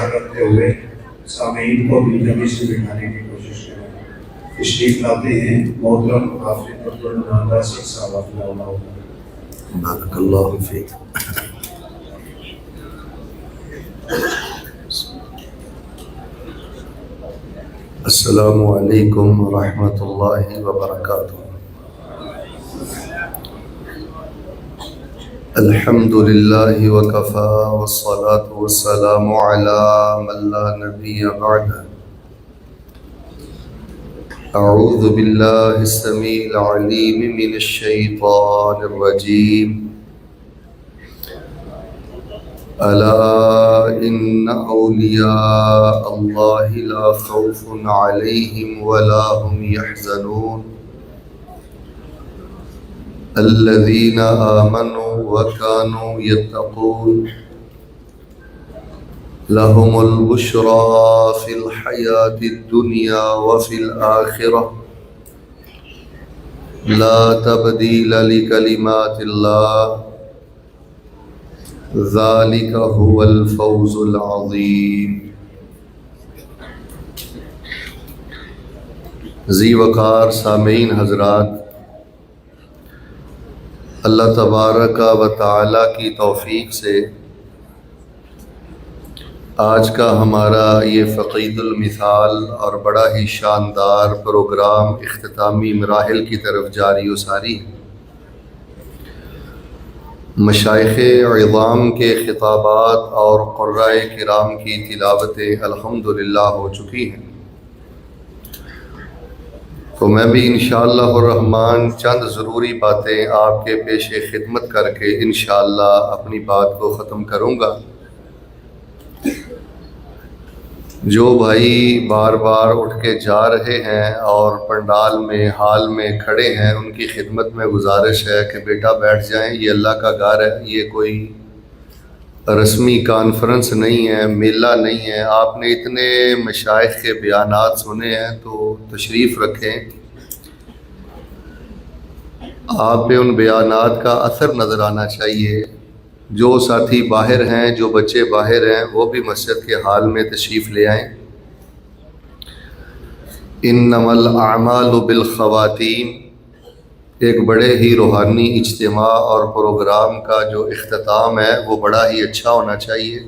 خیال رکھتے ہوئے سامعین کو اپنی جگہ سے بٹھانے کی کوشش کریں۔ تشریف لاتے ہیں محترم حافظ عبدالرحمن راشد صاحب حفظہ اللہ تعالی۔ بارک اللہ فیک۔ السلام علیکم ورحمۃ اللہ وبرکاتہ۔ الحمد للہ وکفی والصلاة والسلام علی من لا نبی بعدہ۔ اعوذ باللہ السمیع العلیم من الشیطان الرجیم۔ الا ان اولیاء اللہ لا خوف علیہم ولا هم يحزنون الذين آمنوا وكانوا يتقون لهم البشرى في الحياة الدنيا وفي الآخرة لا تبديل لكلمات الله ذلك هو الفوز العظيم۔ ذی وقار سامعین حضرات، اللہ تبارک و تعالی کی توفیق سے آج کا ہمارا یہ فقید المثال اور بڑا ہی شاندار پروگرام اختتامی مراحل کی طرف جاری و ساری ہے۔ مشائخ عظام کے خطابات اور قرائے کرام کی تلاوتیں الحمدللہ ہو چکی ہیں، تو میں بھی انشاءاللہ الرحمن چند ضروری باتیں آپ کے پیش خدمت کر کے انشاءاللہ اپنی بات کو ختم کروں گا۔ جو بھائی بار بار اٹھ کے جا رہے ہیں اور پنڈال میں ہال میں کھڑے ہیں، ان کی خدمت میں گزارش ہے کہ بیٹا بیٹھ جائیں، یہ اللہ کا گھر ہے، یہ کوئی رسمی کانفرنس نہیں ہے، میلہ نہیں ہے۔ آپ نے اتنے مشائخ کے بیانات سنے ہیں تو تشریف رکھیں، آپ پہ ان بیانات کا اثر نظر آنا چاہیے۔ جو ساتھی باہر ہیں، جو بچے باہر ہیں، وہ بھی مسجد کے حال میں تشریف لے آئیں۔ انما الاعمال بالخواتیم ایک بڑے ہی روحانی اجتماع اور پروگرام کا جو اختتام ہے وہ بڑا ہی اچھا ہونا چاہیے۔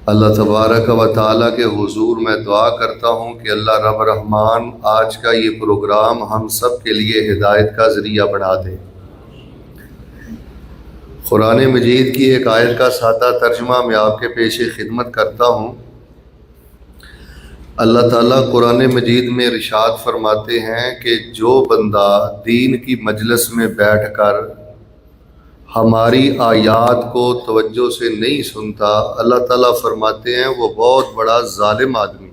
اللہ تبارک و تعالیٰ کے حضور میں دعا کرتا ہوں کہ اللہ رب رحمان آج کا یہ پروگرام ہم سب کے لیے ہدایت کا ذریعہ بنا دے۔ قرآن مجید کی ایک آیت کا سادہ ترجمہ میں آپ کے پیش خدمت کرتا ہوں۔ اللہ تعالیٰ قرآن مجید میں ارشاد فرماتے ہیں کہ جو بندہ دین کی مجلس میں بیٹھ کر ہماری آیات کو توجہ سے نہیں سنتا، اللہ تعالیٰ فرماتے ہیں وہ بہت بڑا ظالم آدمی۔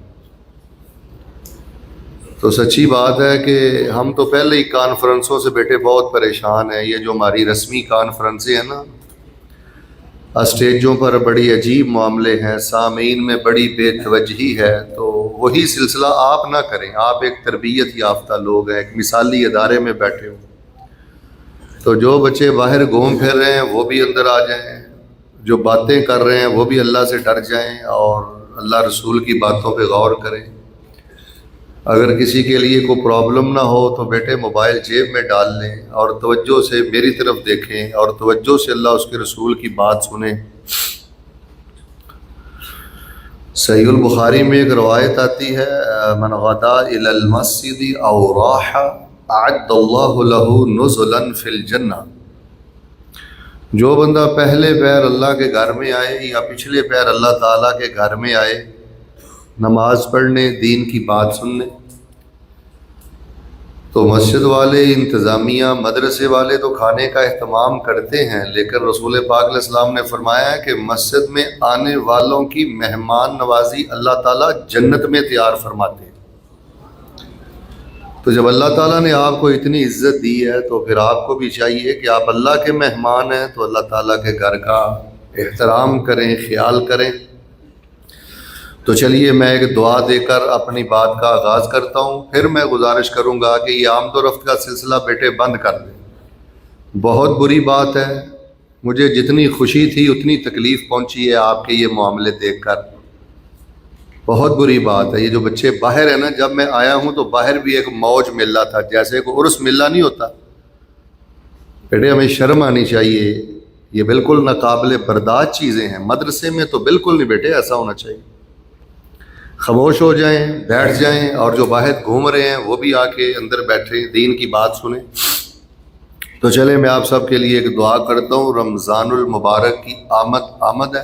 تو سچی بات ہے کہ ہم تو پہلے ہی کانفرنسوں سے بیٹے بہت پریشان ہیں۔ یہ جو ہماری رسمی کانفرنسیں ہیں نا، اسٹیجوں پر بڑی عجیب معاملے ہیں، سامعین میں بڑی بے توجہی ہے، تو وہی سلسلہ آپ نہ کریں۔ آپ ایک تربیت یافتہ لوگ ہیں، ایک مثالی ادارے میں بیٹھے ہو، تو جو بچے باہر گھوم پھر رہے ہیں وہ بھی اندر آ جائیں، جو باتیں کر رہے ہیں وہ بھی اللہ سے ڈر جائیں اور اللہ رسول کی باتوں پہ غور کریں۔ اگر کسی کے لیے کوئی پرابلم نہ ہو تو بیٹے موبائل جیب میں ڈال لیں اور توجہ سے میری طرف دیکھیں اور توجہ سے اللہ اس کے رسول کی بات سنیں۔ صحیح البخاری میں ایک روایت آتی ہے، من غدا الی المسجد او راح اعد اللہ له نزلا فی الجنہ۔ جو بندہ پہلے پیر اللہ کے گھر میں آئے یا پچھلے پیر اللہ تعالیٰ کے گھر میں آئے نماز پڑھنے، دین کی بات سننے، تو مسجد والے، انتظامیہ، مدرسے والے تو کھانے کا اہتمام کرتے ہیں، لیکن رسول پاک علیہ السلام نے فرمایا ہے کہ مسجد میں آنے والوں کی مہمان نوازی اللہ تعالیٰ جنت میں تیار فرماتے ہیں۔ تو جب اللہ تعالیٰ نے آپ کو اتنی عزت دی ہے تو پھر آپ کو بھی چاہیے کہ آپ اللہ کے مہمان ہیں تو اللہ تعالیٰ کے گھر کا احترام کریں، خیال کریں۔ تو چلیے میں ایک دعا دے کر اپنی بات کا آغاز کرتا ہوں، پھر میں گزارش کروں گا کہ یہ آمد و رفت کا سلسلہ بیٹے بند کر دیں۔ بہت بری بات ہے مجھے جتنی خوشی تھی اتنی تکلیف پہنچی ہے آپ کے یہ معاملے دیکھ کر. بہت بری بات ہے. یہ جو بچے باہر ہیں نا، جب میں آیا ہوں تو باہر بھی ایک موج مل رہا تھا، جیسے کوئی عرس ملا نہیں ہوتا. بیٹے ہمیں شرم آنی چاہیے، یہ بالکل ناقابل برداشت چیزیں ہیں. مدرسے میں تو بالکل نہیں بیٹے ایسا ہونا چاہیے. خاموش ہو جائیں، بیٹھ جائیں، اور جو باہر گھوم رہے ہیں وہ بھی آ کے اندر بیٹھیں، دین کی بات سنیں. تو چلیں میں آپ سب کے لیے ایک دعا کرتا ہوں. رمضان المبارک کی آمد ہے.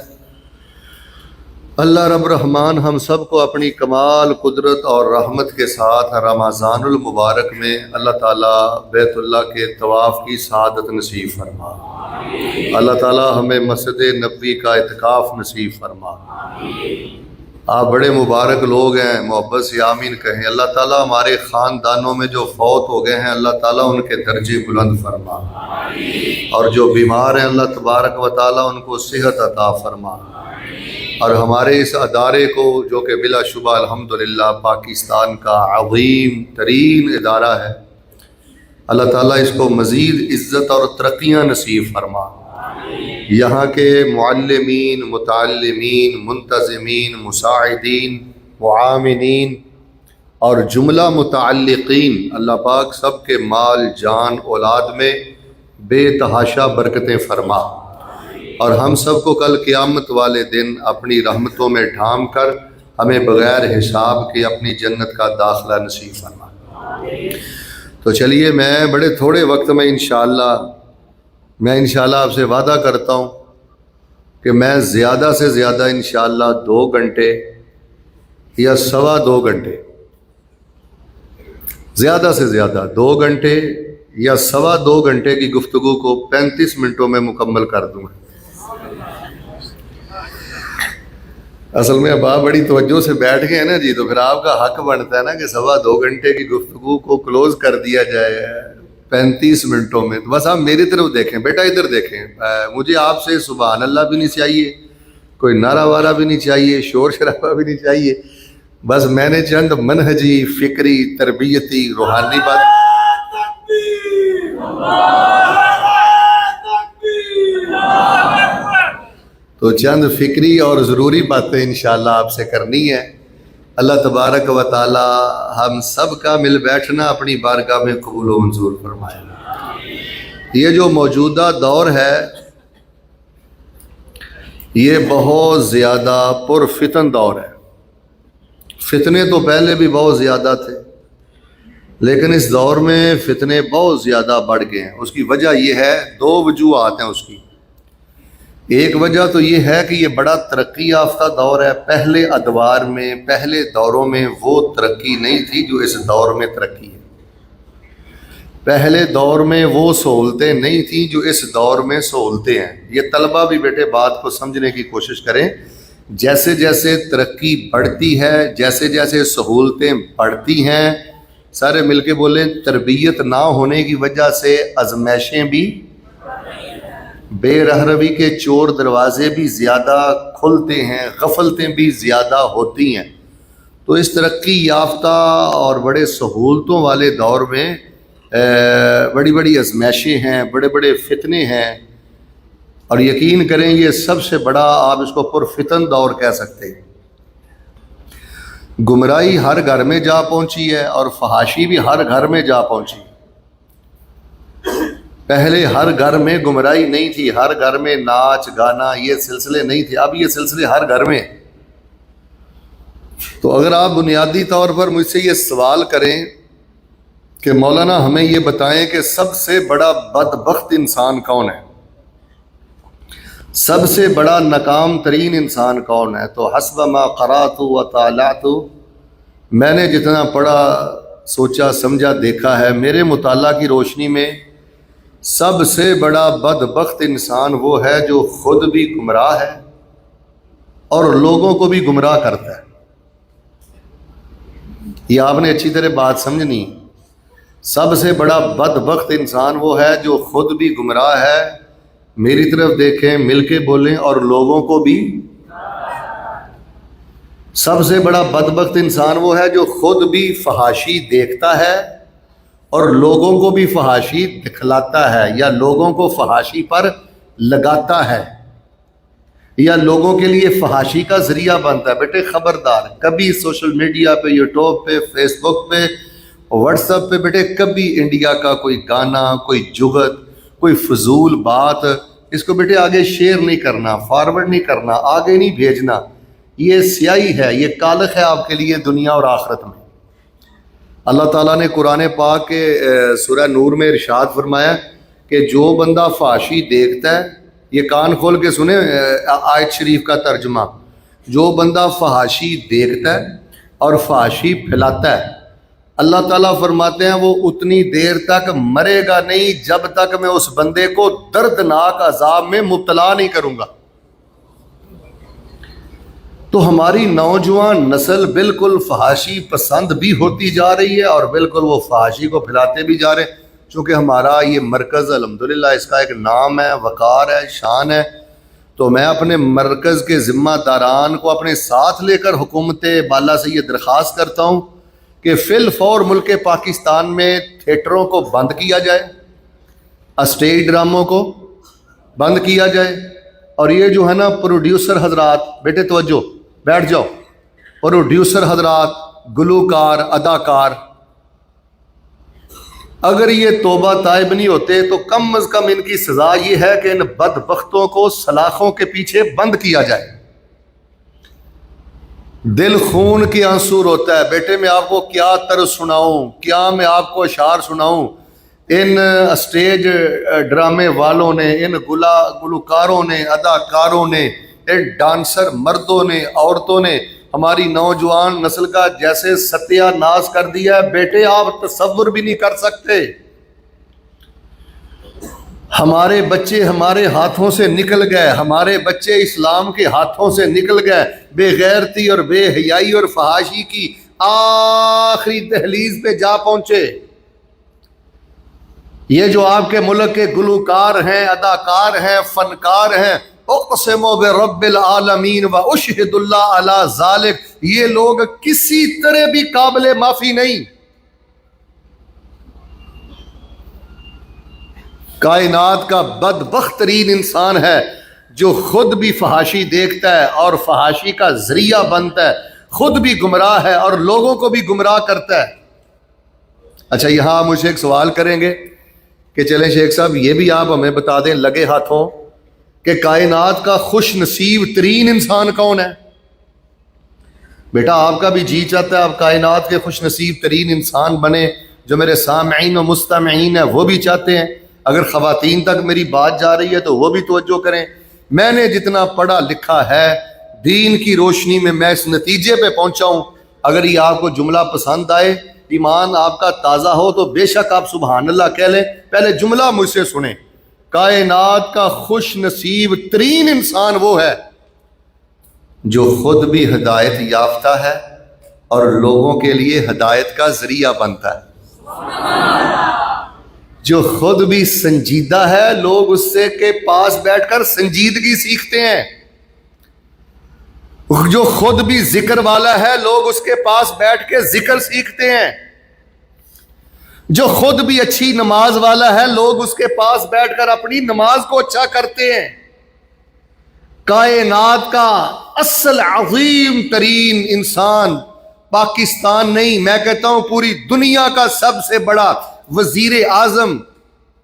اللہ رب رحمان ہم سب کو اپنی کمال قدرت اور رحمت کے ساتھ رمضان المبارک میں اللہ تعالیٰ بیت اللہ کے طواف کی سعادت نصیب فرما. اللہ تعالیٰ ہمیں مسجد نبوی کا اعتکاف نصیب فرما. آپ بڑے مبارک لوگ ہیں، محبت سے آمین کہیں. اللہ تعالیٰ ہمارے خاندانوں میں جو فوت ہو گئے ہیں اللہ تعالیٰ ان کے درجے بلند فرما، اور جو بیمار ہیں اللہ تبارک و تعالیٰ ان کو صحت عطا فرما. اور ہمارے اس ادارے کو جو کہ بلا شبہ الحمدللہ پاکستان کا عظیم ترین ادارہ ہے، اللہ تعالیٰ اس کو مزید عزت اور ترقیاں نصیب فرما. یہاں کے معلمین، متعلمین، منتظمین، مساعدین، معاونین اور جملہ متعلقین، اللہ پاک سب کے مال جان اولاد میں بے تحاشا برکتیں فرما، اور ہم سب کو کل قیامت والے دن اپنی رحمتوں میں ڈھانپ کر ہمیں بغیر حساب کے اپنی جنت کا داخلہ نصیب فرما. تو چلیے میں بڑے تھوڑے وقت میں انشاءاللہ آپ سے وعدہ کرتا ہوں کہ میں زیادہ سے زیادہ انشاءاللہ 2 گھنٹے یا 2.25 گھنٹے، زیادہ سے زیادہ 2 گھنٹے یا 2.25 گھنٹے کی گفتگو کو 35 منٹوں میں مکمل کر دوں گا. اصل میں اب آپ بڑی توجہ سے بیٹھ گئے ہیں نا جی، تو پھر آپ کا حق بنتا ہے نا کہ 2.25 گھنٹے کی گفتگو کو کلوز کر دیا جائے 35 منٹوں میں. تو بس آپ میری طرف دیکھیں بیٹا، ادھر دیکھیں. مجھے آپ سے سبحان اللہ بھی نہیں چاہیے، کوئی نعرہ وارہ بھی نہیں چاہیے، شور شرابہ بھی نہیں چاہیے. بس میں نے چند منہجی، فکری، تربیتی، روحانی بات تو چند فکری اور ضروری باتیں انشاءاللہ آپ سے کرنی ہے. اللہ تبارک و تعالی ہم سب کا مل بیٹھنا اپنی بارگاہ میں قبول و منظور فرمائے. یہ جو موجودہ دور ہے یہ بہت زیادہ پرفتن دور ہے. فتنے تو پہلے بھی بہت زیادہ تھے، لیکن اس دور میں فتنے بہت زیادہ بڑھ گئے ہیں. اس کی وجہ یہ ہے، 2 وجوہات ہیں اس کی. ایک وجہ تو یہ ہے کہ یہ بڑا ترقی یافتہ دور ہے. پہلے ادوار میں، پہلے دوروں میں وہ ترقی نہیں تھی جو اس دور میں ترقی ہے. پہلے دور میں وہ سہولتیں نہیں تھیں جو اس دور میں سہولتیں ہیں. یہ طلبہ بھی بیٹے بات کو سمجھنے کی کوشش کریں. جیسے جیسے ترقی بڑھتی ہے، جیسے جیسے سہولتیں بڑھتی ہیں، سارے مل کے بولیں، تربیت نہ ہونے کی وجہ سے ازمائشیں بھی، بے رہروی کے چور دروازے بھی زیادہ کھلتے ہیں، غفلتیں بھی زیادہ ہوتی ہیں. تو اس ترقی یافتہ اور بڑے سہولتوں والے دور میں بڑی بڑی ازمائشیں ہیں، بڑے بڑے فتنے ہیں. اور یقین کریں یہ سب سے بڑا، آپ اس کو پرفتن دور کہہ سکتے ہیں. گمراہی ہر گھر میں جا پہنچی ہے اور فحاشی بھی ہر گھر میں جا پہنچی. پہلے ہر گھر میں گمراہی نہیں تھی، ہر گھر میں ناچ گانا یہ سلسلے نہیں تھے. اب یہ سلسلے ہر گھر میں. تو اگر آپ بنیادی طور پر مجھ سے یہ سوال کریں کہ مولانا ہمیں یہ بتائیں کہ سب سے بڑا بدبخت انسان کون ہے، سب سے بڑا ناکام ترین انسان کون ہے، تو حسب ما قرأت و طالعت، میں نے جتنا پڑھا، سوچا، سمجھا، دیکھا ہے، میرے مطالعہ کی روشنی میں سب سے بڑا بدبخت انسان وہ ہے جو خود بھی گمراہ ہے اور لوگوں کو بھی گمراہ کرتا ہے. یہ آپ نے اچھی طرح بات سمجھنی. سب سے بڑا بدبخت انسان وہ ہے جو خود بھی گمراہ ہے، میری طرف دیکھیں، مل کے بولیں، اور لوگوں کو بھی. سب سے بڑا بدبخت انسان وہ ہے جو خود بھی فحاشی دیکھتا ہے اور لوگوں کو بھی فحاشی دکھلاتا ہے، یا لوگوں کو فحاشی پر لگاتا ہے یا لوگوں کے لیے فحاشی کا ذریعہ بنتا ہے، بیٹے خبردار، کبھی سوشل میڈیا پہ، یوٹیوب پہ، فیس بک پہ، واٹس ایپ پہ بیٹے کبھی انڈیا کا کوئی گانا، کوئی جغت، کوئی فضول بات، اس کو بیٹے آگے شیئر نہیں کرنا، فارورڈ نہیں کرنا، آگے نہیں بھیجنا۔ یہ سیاہی ہے، یہ کالخ ہے آپ کے لیے دنیا اور آخرت میں۔ اللہ تعالیٰ نے قرآن پاک کے سورہ نور میں ارشاد فرمایا کہ جو بندہ فحاشی دیکھتا ہے، یہ کان کھول کے سنیں آیت شریف کا ترجمہ، جو بندہ فحاشی دیکھتا ہے اور فحاشی پھیلاتا ہے، اللہ تعالیٰ فرماتے ہیں وہ اتنی دیر تک مرے گا نہیں جب تک میں اس بندے کو دردناک عذاب میں مبتلا نہیں کروں گا۔ تو ہماری نوجوان نسل بالکل فحاشی پسند بھی ہوتی جا رہی ہے اور بالکل وہ فحاشی کو پھیلاتے بھی جا رہے ہیں۔ چونکہ ہمارا یہ مرکز الحمدللہ اس کا ایک نام ہے، وقار ہے، شان ہے، تو میں اپنے مرکز کے ذمہ داران کو اپنے ساتھ لے کر حکومت بالا سے یہ درخواست کرتا ہوں کہ فی الفور ملک پاکستان میں تھیٹروں کو بند کیا جائے، اسٹیج ڈراموں کو بند کیا جائے، اور یہ جو ہے نا پروڈیوسر حضرات، بیٹے توجہ بیٹھ جاؤ، پروڈیوسر حضرات، گلوکار، اداکار، اگر یہ توبہ طائب نہیں ہوتے تو کم از کم ان کی سزا یہ ہے کہ ان بدبختوں کو سلاخوں کے پیچھے بند کیا جائے۔ دل خون کے آنسو روتا ہے، بیٹے میں آپ کو کیا طرز سناؤں، کیا میں آپ کو اشعار سناؤں۔ ان اسٹیج ڈرامے والوں نے، ان گلوکاروں نے، اداکاروں نے، ان ڈانسر مردوں نے، عورتوں نے ہماری نوجوان نسل کا جیسے ستیہ ناش کر دیا ہے، بیٹے آپ تصور بھی نہیں کر سکتے۔ ہمارے بچے ہمارے ہاتھوں سے نکل گئے، ہمارے بچے اسلام کے ہاتھوں سے نکل گئے، بے غیرتی اور بے حیائی اور فحاشی کی آخری دہلیز پہ جا پہنچے۔ یہ جو آپ کے ملک کے گلوکار ہیں، اداکار ہیں، فنکار ہیں، اقسم برب العالمین و اشہد اللہ علی ذالک، یہ لوگ کسی طرح بھی قابل معافی نہیں۔ کائنات کا بدبخت ترین انسان ہے جو خود بھی فحاشی دیکھتا ہے اور فحاشی کا ذریعہ بنتا ہے، خود بھی گمراہ ہے اور لوگوں کو بھی گمراہ کرتا ہے۔ اچھا یہاں آپ مجھے ایک سوال کریں گے کہ چلیں شیخ صاحب یہ بھی آپ ہمیں بتا دیں لگے ہاتھوں کہ کائنات کا خوش نصیب ترین انسان کون ہے؟ بیٹا آپ کا بھی جی چاہتا ہے آپ کائنات کے خوش نصیب ترین انسان بنے، جو میرے سامعین و مستمعین ہیں وہ بھی چاہتے ہیں۔ اگر خواتین تک میری بات جا رہی ہے تو وہ بھی توجہ کریں۔ میں نے جتنا پڑھا لکھا ہے دین کی روشنی میں اس نتیجے پہ پہنچا ہوں، اگر یہ آپ کو جملہ پسند آئے، ایمان آپ کا تازہ ہو تو بے شک آپ سبحان اللہ کہہ لیں۔ پہلے جملہ مجھ سے سنیں، کائنات کا خوش نصیب ترین انسان وہ ہے جو خود بھی ہدایت یافتہ ہے اور لوگوں کے لیے ہدایت کا ذریعہ بنتا ہے، جو خود بھی سنجیدہ ہے، لوگ اس سے کے پاس بیٹھ کر سنجیدگی سیکھتے ہیں، جو خود بھی ذکر والا ہے، لوگ اس کے پاس بیٹھ کے ذکر سیکھتے ہیں، جو خود بھی اچھی نماز والا ہے، لوگ اس کے پاس بیٹھ کر اپنی نماز کو اچھا کرتے ہیں۔ کائنات کا اصل عظیم ترین انسان پاکستان نہیں، میں کہتا ہوں پوری دنیا کا سب سے بڑا وزیر اعظم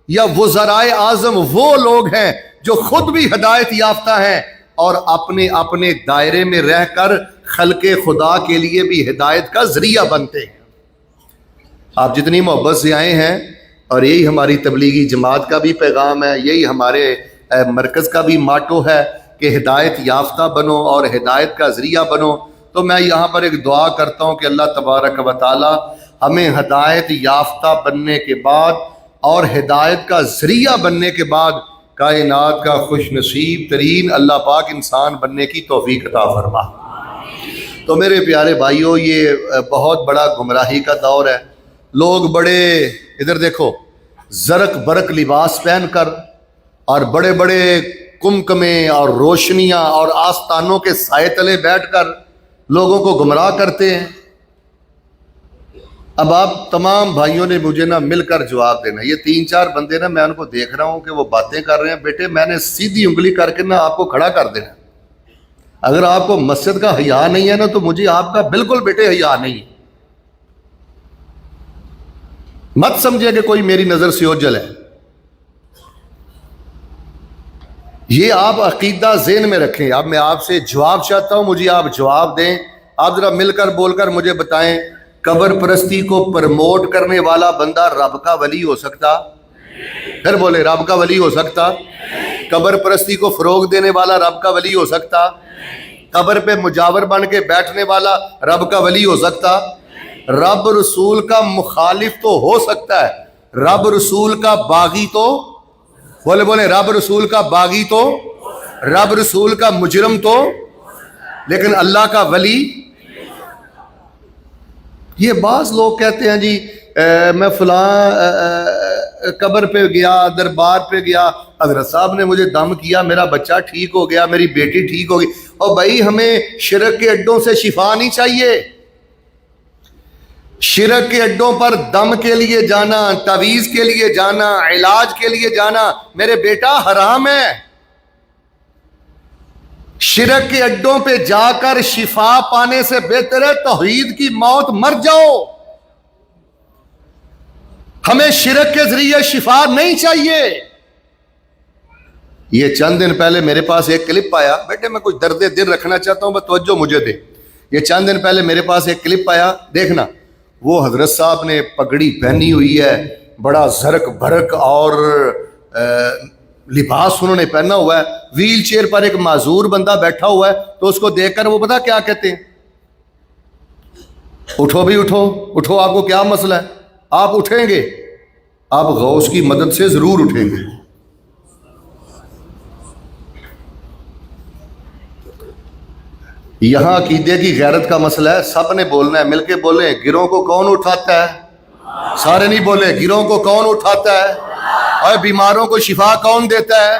یا وزرائے اعظم وہ لوگ ہیں جو خود بھی ہدایت یافتہ ہیں اور اپنے اپنے دائرے میں رہ کر خلق خدا کے لیے بھی ہدایت کا ذریعہ بنتے ہیں۔ آپ جتنی محبت سے آئے ہیں، اور یہی ہماری تبلیغی جماعت کا بھی پیغام ہے، یہی ہمارے مرکز کا بھی ماٹو ہے کہ ہدایت یافتہ بنو اور ہدایت کا ذریعہ بنو۔ تو میں یہاں پر ایک دعا کرتا ہوں کہ اللہ تبارک و تعالی ہمیں ہدایت یافتہ بننے کے بعد اور ہدایت کا ذریعہ بننے کے بعد کائنات کا خوش نصیب ترین اللہ پاک انسان بننے کی توفیق عطا فرما۔ تو میرے پیارے بھائیوں، یہ بہت بڑا گمراہی کا دور ہے۔ لوگ بڑے، ادھر دیکھو، زرق برق لباس پہن کر اور بڑے بڑے کمکمے اور روشنیاں اور آستانوں کے سائے تلے بیٹھ کر لوگوں کو گمراہ کرتے ہیں۔ اب آپ تمام بھائیوں نے مجھے نا مل کر جواب دینا. یہ 3-4 بندے نا میں ان کو دیکھ رہا ہوں کہ وہ باتیں کر رہے ہیں. بیٹے میں نے سیدھی انگلی کر کے نا آپ کو کھڑا کر دینا. اگر آپ کو مسجد کا حیا نہیں ہے نا تو مجھے آپ کا بالکل بیٹے حیا نہیں ہے. مت سمجھے کہ کوئی میری نظر سے اوجھل ہے. یہ آپ عقیدہ ذہن میں رکھیں. اب میں آپ سے جواب چاہتا ہوں, مجھے آپ جواب دیں. آپ ذرا مل کر بول کر مجھے بتائیں, قبر پرستی کو پرموٹ کرنے والا بندہ رب کا ولی ہو سکتا؟ پھر بولے, رب کا ولی ہو سکتا؟ قبر پرستی کو فروغ دینے والا رب کا ولی ہو سکتا؟ قبر پہ مجاور بن کے بیٹھنے والا رب کا ولی ہو سکتا؟ رب رسول کا مخالف تو ہو سکتا ہے, رب رسول کا باغی تو بولے رب رسول کا باغی تو, رب رسول کا مجرم تو, لیکن اللہ کا ولی. یہ بعض لوگ کہتے ہیں جی میں فلاں قبر پہ گیا, دربار پہ گیا, حضرت صاحب نے مجھے دم کیا, میرا بچہ ٹھیک ہو گیا, میری بیٹی ٹھیک ہو گئی. اور بھائی ہمیں شرک کے اڈوں سے شفا نہیں چاہیے. شرک کے اڈوں پر دم کے لیے جانا, تعویذ کے لیے جانا, علاج کے لیے جانا میرے بیٹا حرام ہے. شرک کے اڈوں پہ جا کر شفا پانے سے بہتر ہے توحید کی موت مر جاؤ. ہمیں شرک کے ذریعے شفا نہیں چاہیے. یہ چند دن پہلے میرے پاس ایک کلپ آیا, بیٹے میں کچھ درد دل رکھنا چاہتا ہوں, بس توجہ مجھے دے. یہ چند دن پہلے میرے پاس ایک کلپ آیا, دیکھنا. وہ حضرت صاحب نے پگڑی پہنی ہوئی ہے, بڑا زرک بھرک اور لباس انہوں نے پہنا ہوا ہے, ویل چیئر پر ایک معذور بندہ بیٹھا ہوا ہے. تو اس کو دیکھ کر وہ پتا کیا کہتے ہیں, اٹھو بھی اٹھو, اٹھو, آپ کو کیا مسئلہ ہے؟ آپ اٹھیں گے, آپ غوث کی مدد سے ضرور اٹھیں گے. یہاں عقیدے کی غیرت کا مسئلہ ہے, سب نے بولنا ہے, مل کے بولیں. گروہ کو کون اٹھاتا ہے؟ سارے نہیں بولے. گروہ کو کون اٹھاتا ہے؟ اور بیماروں کو شفا کون دیتا ہے؟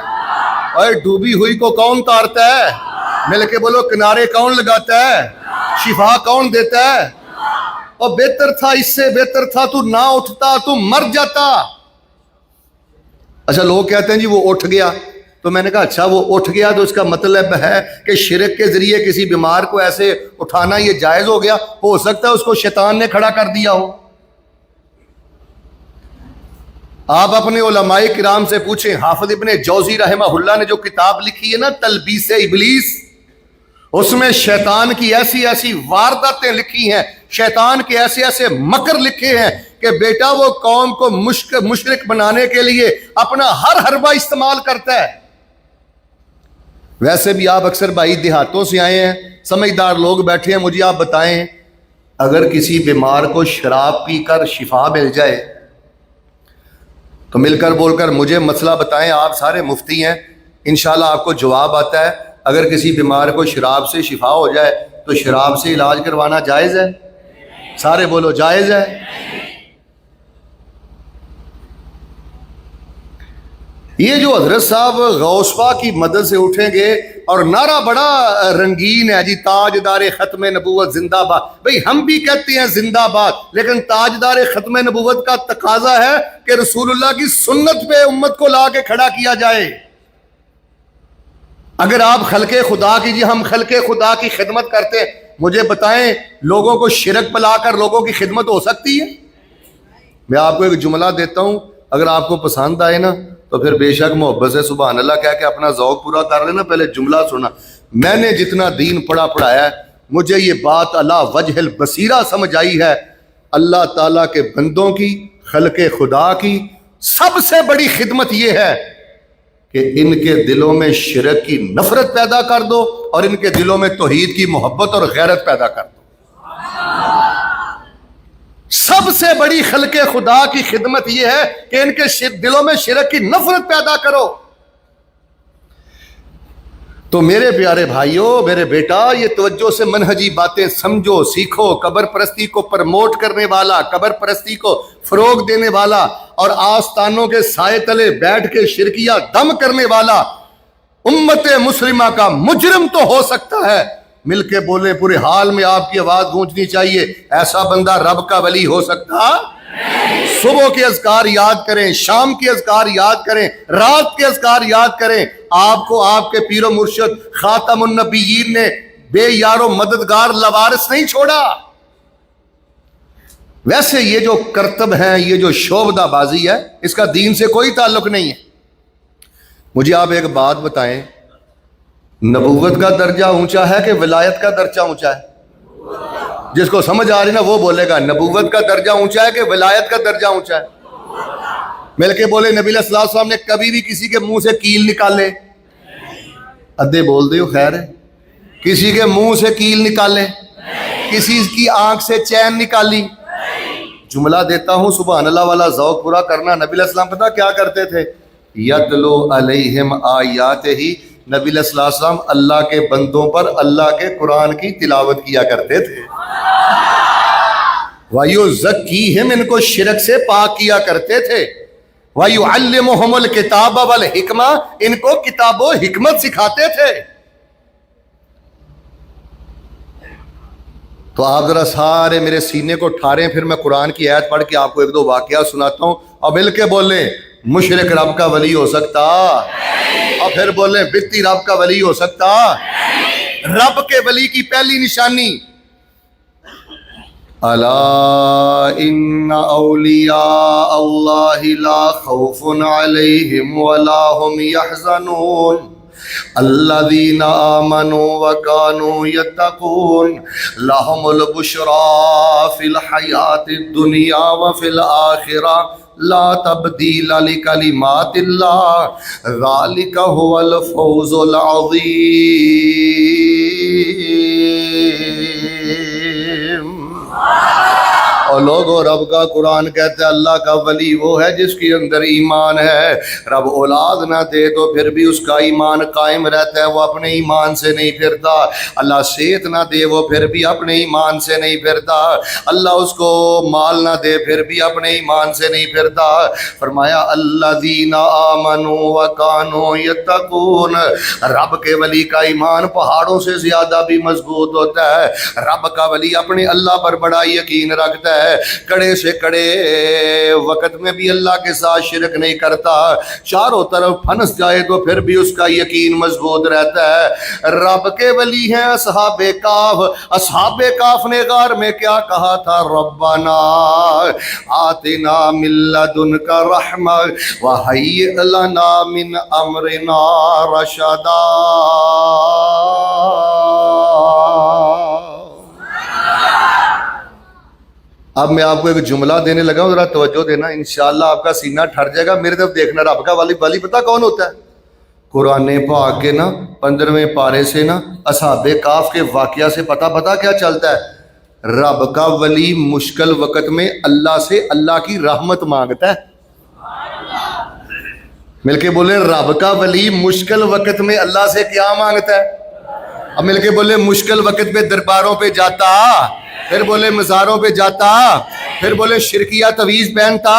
اور ڈوبی ہوئی کو کون تارتا ہے؟ مل کے بولو. کنارے کون لگاتا ہے؟ شفا کون دیتا ہے؟ اور بہتر تھا, اس سے بہتر تھا تو نہ اٹھتا, تو مر جاتا. اچھا لوگ کہتے ہیں جی وہ اٹھ گیا, تو میں نے کہا اچھا وہ اٹھ گیا تو اس کا مطلب ہے کہ شرک کے ذریعے کسی بیمار کو ایسے اٹھانا یہ جائز ہو گیا؟ ہو سکتا ہے اس کو شیطان نے کھڑا کر دیا ہو. آپ اپنے علماء کرام سے پوچھیں. حافظ ابن جوزی رحمہ اللہ نے جو کتاب لکھی ہے نا تلبیس ابلیس, اس میں شیطان کی ایسی ایسی وارداتیں لکھی ہیں, شیطان کے ایسے ایسے مکر لکھے ہیں کہ بیٹا وہ قوم کو مشرک بنانے کے لیے اپنا ہر حربہ استعمال کرتا ہے. ویسے بھی آپ اکثر بھائی دیہاتوں سے آئے ہیں, سمجھدار لوگ بیٹھے ہیں, مجھے آپ بتائیں اگر کسی بیمار کو شراب پی کر شفا مل جائے تو مل کر بول کر مجھے مسئلہ بتائیں. آپ سارے مفتی ہیں, انشاءاللہ آپ کو جواب آتا ہے. اگر کسی بیمار کو شراب سے شفا ہو جائے تو شراب سے علاج کروانا جائز ہے؟ سارے بولو جائز ہے. یہ جو حضرت صاحب غوث پاک کی مدد سے اٹھیں گے اور نعرہ بڑا رنگین ہے جی, تاجدار ختم نبوت زندہ باد. بھئی ہم بھی کہتے ہیں زندہ باد, لیکن تاجدار ختم نبوت کا تقاضا ہے کہ رسول اللہ کی سنت پہ امت کو لا کے کھڑا کیا جائے. اگر آپ خلق خدا کی, جی ہم خلق خدا کی خدمت کرتے ہیں, مجھے بتائیں لوگوں کو شرک پہ لا کر لوگوں کی خدمت ہو سکتی ہے؟ میں آپ کو ایک جملہ دیتا ہوں, اگر آپ کو پسند آئے نا تو پھر بے شک محبت سے سبحان اللہ کہہ کے اپنا ذوق پورا کر لینا. پہلے جملہ سنا. میں نے جتنا دین پڑھایا ہے, مجھے یہ بات اللہ وجہ البصیرہ سمجھ آئی ہے, اللہ تعالیٰ کے بندوں کی, خلق خدا کی سب سے بڑی خدمت یہ ہے کہ ان کے دلوں میں شرک کی نفرت پیدا کر دو اور ان کے دلوں میں توحید کی محبت اور غیرت پیدا کر دو. سب سے بڑی خلق خدا کی خدمت یہ ہے کہ ان کے دلوں میں شرک کی نفرت پیدا کرو. تو میرے پیارے بھائیوں, میرے بیٹا, یہ توجہ سے منہجی باتیں سمجھو, سیکھو. قبر پرستی کو پرموٹ کرنے والا, قبر پرستی کو فروغ دینے والا اور آستانوں کے سائے تلے بیٹھ کے شرکیہ دم کرنے والا امت مسلمہ کا مجرم تو ہو سکتا ہے, مل کے بولیں، پورے حال میں آپ کی آواز گونجنی چاہیے، ایسا بندہ رب کا ولی ہو سکتا؟ صبح کے اذکار یاد کریں، شام کے اذکار یاد کریں، رات کے اذکار یاد کریں۔ آپ کو آپ کے پیر و مرشد خاتم النبیین نے بے یار و مددگار لوارث نہیں چھوڑا۔ ویسے یہ جو کرتب ہیں، یہ جو شعبدہ بازی ہے، اس کا دین سے کوئی تعلق نہیں ہے۔ مجھے آپ ایک بات بتائیں، نبوت کا درجہ اونچا ہے کہ ولایت کا درجہ اونچا ہے؟ جس کو سمجھ آ رہی نا وہ بولے گا نبوت کا درجہ اونچا ہے کہ ولایت کا درجہ اونچا ہے؟ مل کے بولے نبی صلی اللہ علیہ وسلم نے کبھی بھی کسی کے منہ سے کیل نکالے؟ ادھے بول دے ہو خیر ہے۔ کسی کے منہ سے کیل نکالے؟ کسی کی آنکھ سے چین نکالی؟ جملہ دیتا ہوں سبحان اللہ والا ذوق پورا کرنا۔ نبی علیہ السلام پتہ کیا کرتے تھے؟ یتلو علیہم آیات ہی، نبی علیہ السلام اللہ کے بندوں پر اللہ کے قرآن کی تلاوت کیا کرتے تھے۔ وَيُزَكِّيهِمْ، ان کو شرک سے پاک کیا کرتے تھے۔ وَيُعَلِّمُهُمُ الْكِتَابَ وَالْحِکْمَةَ، ان کو کتاب و حکمت سکھاتے تھے۔ تو آپ ذرا سارے میرے سینے کو ٹھاریں، پھر میں قرآن کی آیت پڑھ کے آپ کو ایک دو واقعہ سناتا ہوں، اور مل کے بولیں مشرک رب کا ولی ہو سکتا؟ اور پھر بولیں بتی رب کا ولی ہو سکتا؟ رب کے ولی کی پہلی نشانی الا ان اولیاء اللہ لا خوف علیہم ولا هم يحزنون الذین آمنوا وکانوا یتقون لهم البشرى فی الحیاۃ الدنیا وفی الآخرہ لا تبدیل لکلمات اللہ ذالک هو الفوز العظیم۔ اور لوگوں رب کا قرآن کہتا ہے اللہ کا ولی وہ ہے جس کے اندر ایمان ہے۔ رب اولاد نہ دے تو پھر بھی اس کا ایمان قائم رہتا ہے، وہ اپنے ایمان سے نہیں پھرتا۔ اللہ صحت نہ دے وہ پھر بھی اپنے ایمان سے نہیں پھرتا۔ اللہ اس کو مال نہ دے پھر بھی اپنے ایمان سے نہیں پھرتا۔ فرمایا الذین آمنوا وکانوا یتقون، رب کے ولی کا ایمان پہاڑوں سے زیادہ بھی مضبوط ہوتا ہے۔ رب کا ولی اپنے اللہ پر بڑا یقین رکھتا ہے، کڑے سے کڑے وقت میں بھی اللہ کے ساتھ شرک نہیں کرتا، چاروں طرف پھنس جائے تو پھر بھی اس کا یقین مضبوط رہتا ہے۔ رب کے ولی ہیں اصحاب کہف۔ اصحاب کہف نے غار میں کیا کہا تھا؟ ربنا آتنا من لدنک رحمہ وہیئ لنا من امرنا رشدا۔ اب میں آپ کو ایک جملہ دینے لگا ہوں، ذرا توجہ دینا، انشاءاللہ آپ کا سینہ ٹھر جائے گا۔ میرے طرف دیکھنا، رب کا ولی پتہ کون ہوتا ہے؟ قرآن پاک کے نا 15ویں پارے سے نا اصحاب کہف کے واقعہ سے پتہ کیا چلتا ہے؟ رب کا ولی مشکل وقت میں اللہ سے اللہ کی رحمت مانگتا ہے۔ مل کے بولے رب کا ولی مشکل وقت میں اللہ سے کیا مانگتا ہے؟ اب مل کے بولے مشکل وقت پہ درباروں پہ جاتا، پھر بولے مزاروں پہ جاتا، پھر بولے شرکیہ تویز پہنتا،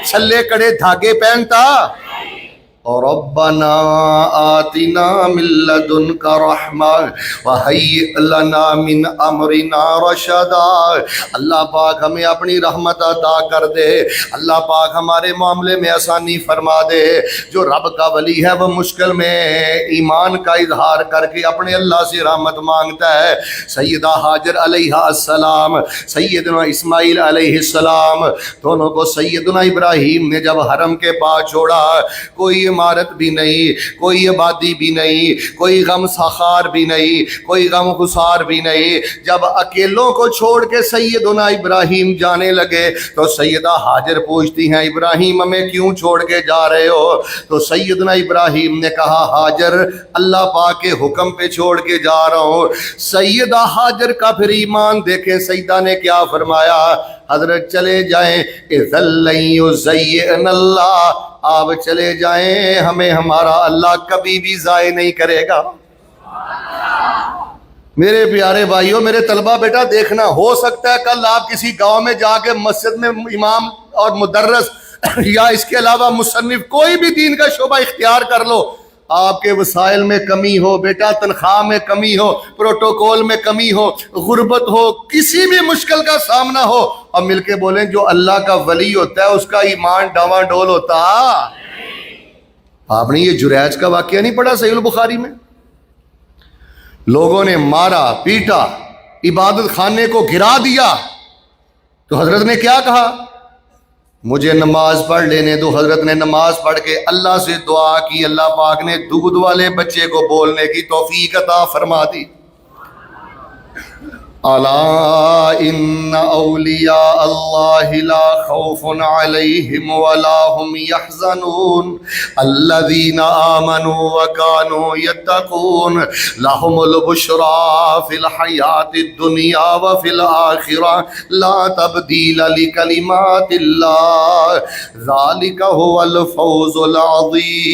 چھلے کڑے دھاگے پہنتا۔ اور ربنا آتنا من لدنک رحمہ وہیئ لنا من امرنا رشدا۔ اللہ پاک ہمیں اپنی رحمت عطا کر دے، اللہ پاک ہمارے معاملے میں آسانی فرما دے۔ جو رب کا ولی ہے وہ مشکل میں ایمان کا اظہار کر کے اپنے اللہ سے رحمت مانگتا ہے۔ سیدہ ہاجر علیہ السلام، سیدنا اسماعیل علیہ السلام، دونوں کو سیدنا ابراہیم نے جب حرم کے پاس چھوڑا، کوئی عمارت بھی نہیں، کوئی آبادی بھی نہیں، کوئی غم سخار بھی نہیں، کوئی غم خسار بھی نہیں۔ جب اکیلوں کو چھوڑ کے سیدنا ابراہیم جانے لگے تو سیدہ ہاجر پوچھتی ہیں ابراہیم ہمیں کیوں چھوڑ کے جا رہے ہو؟ تو سیدنا ابراہیم نے کہا ہاجر اللہ پاک کے حکم پہ چھوڑ کے جا رہا ہوں۔ سیدہ ہاجر کا پھر ایمان دیکھیں سیدہ نے کیا فرمایا، حضرت چلے جائیں اذا لن یضیعنا اللہ، آپ چلے جائیں ہمیں ہمارا اللہ کبھی بھی ضائع نہیں کرے گا۔ میرے پیارے بھائیوں، میرے طلبہ بیٹا دیکھنا، ہو سکتا ہے کل آپ کسی گاؤں میں جا کے مسجد میں امام اور مدرس یا اس کے علاوہ مصنف کوئی بھی دین کا شعبہ اختیار کر لو، آپ کے وسائل میں کمی ہو بیٹا، تنخواہ میں کمی ہو، پروٹوکول میں کمی ہو، غربت ہو، کسی بھی مشکل کا سامنا ہو، اور مل کے بولیں جو اللہ کا ولی ہوتا ہے اس کا ایمان ڈاواں ڈول ہوتا۔ آپ نے یہ جریج کا واقعہ نہیں پڑھا صحیح البخاری میں؟ لوگوں نے مارا پیٹا، عبادت خانے کو گرا دیا، تو حضرت نے کیا کہا؟ مجھے نماز پڑھ لینے دو۔ حضرت نے نماز پڑھ کے اللہ سے دعا کی، اللہ پاک نے دودھ والے بچے کو بولنے کی توفیق عطا فرما دی۔ الا ان اولیاء اللہ لا خوف علیہم ولا هم يحزنون الذین آمنوا وكانوا يتقون لهم البشرى في الحیاة الدنیا وفي الآخرة لا تبدیل لکلمات اللہ ذلك هو الفوز العظیم۔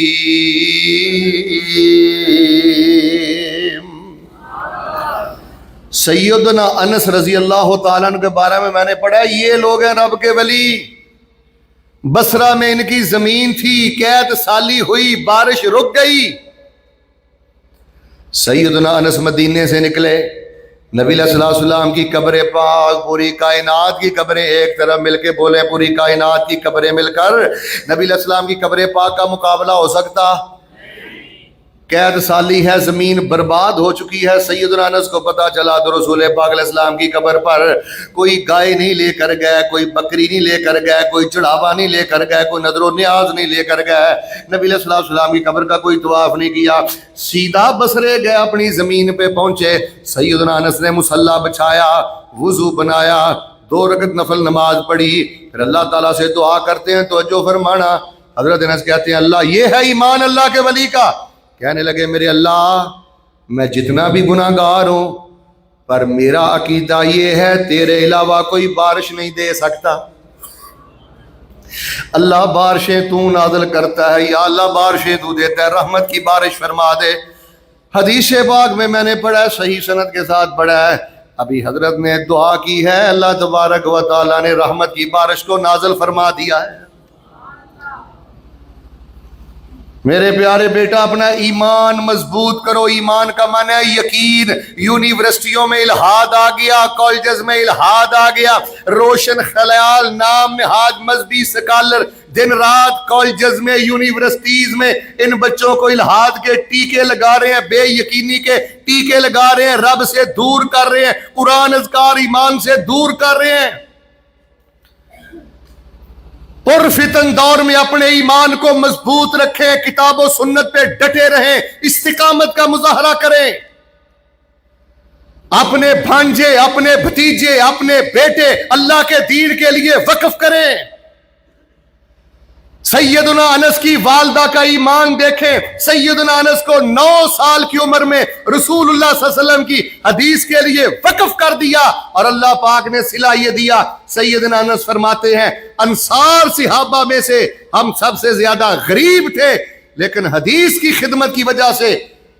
سیدنا انس رضی اللہ تعالیٰ عنہ کے بارے میں نے پڑھا، یہ لوگ ہیں رب کے ولی۔ بصرہ میں ان کی زمین تھی، قید سالی ہوئی، بارش رک گئی، سیدنا انس مدینے سے نکلے، نبی علیہ الصلوۃ والسلام کی قبر پاک، پوری کائنات کی قبریں ایک طرف مل کے بولے پوری کائنات کی قبریں مل کر نبی علیہ السلام کی قبر پاک کا مقابلہ ہو سکتا؟ قید سالی ہے، زمین برباد ہو چکی ہے۔ سیدنا انس کو پتا چلا تو رسول پاک علیہ السلام کی قبر پر کوئی گائے نہیں لے کر گئے، کوئی بکری نہیں لے کر گئے، کوئی چڑھاوا نہیں لے کر گئے، کوئی نذر و نیاز نہیں لے کر گئے، نبی علیہ السلام کی قبر کا کوئی طواف نہیں کیا، سیدھا بصرے گئے، اپنی زمین پہ پہنچے۔ سیدنا انس نے مصلی بچھایا، وضو بنایا، 2 رکعت نفل نماز پڑھی، پھر اللہ تعالیٰ سے دعا کرتے ہیں، توجہ فرمانا۔ حضرت انس کہتے ہیں اللہ یہ ہے ایمان اللہ کے ولی کا۔ کہنے لگے میرے اللہ میں جتنا بھی گناہ گار ہوں پر میرا عقیدہ یہ ہے تیرے علاوہ کوئی بارش نہیں دے سکتا، اللہ بارشیں تو نازل کرتا ہے، یا اللہ بارشیں تو دیتا ہے، رحمت کی بارش فرما دے۔ حدیث پاک میں نے پڑھا ہے، صحیح سند کے ساتھ پڑھا ہے، ابھی حضرت نے دعا کی ہے، اللہ تبارک و تعالیٰ نے رحمت کی بارش کو نازل فرما دیا ہے۔ میرے پیارے بیٹا اپنا ایمان مضبوط کرو۔ ایمان کا معنی ہے یقین۔ یونیورسٹیوں میں الحاد آ گیا، کالجز میں الحاد آ گیا، روشن خیال نام نہاد مذہبی سکالر دن رات کالجز میں یونیورسٹیز میں ان بچوں کو الحاد کے ٹیکے لگا رہے ہیں، بے یقینی کے ٹیکے لگا رہے ہیں، رب سے دور کر رہے ہیں، قرآن اذکار ایمان سے دور کر رہے ہیں۔ پرفتن دور میں اپنے ایمان کو مضبوط رکھیں، کتاب و سنت پہ ڈٹے رہیں، استقامت کا مظاہرہ کریں، اپنے بھانجے، اپنے بھتیجے، اپنے بیٹے اللہ کے دین کے لیے وقف کریں۔ سیدنا انس کی والدہ کا ایمان دیکھیں، سیدنا انس کو 9 سال کی عمر میں رسول اللہ صلی اللہ علیہ وسلم کی حدیث کے لیے وقف کر دیا، اور اللہ پاک نے صلہ یہ دیا۔ سیدنا انس فرماتے ہیں انصار صحابہ میں سے ہم سب سے زیادہ غریب تھے، لیکن حدیث کی خدمت کی وجہ سے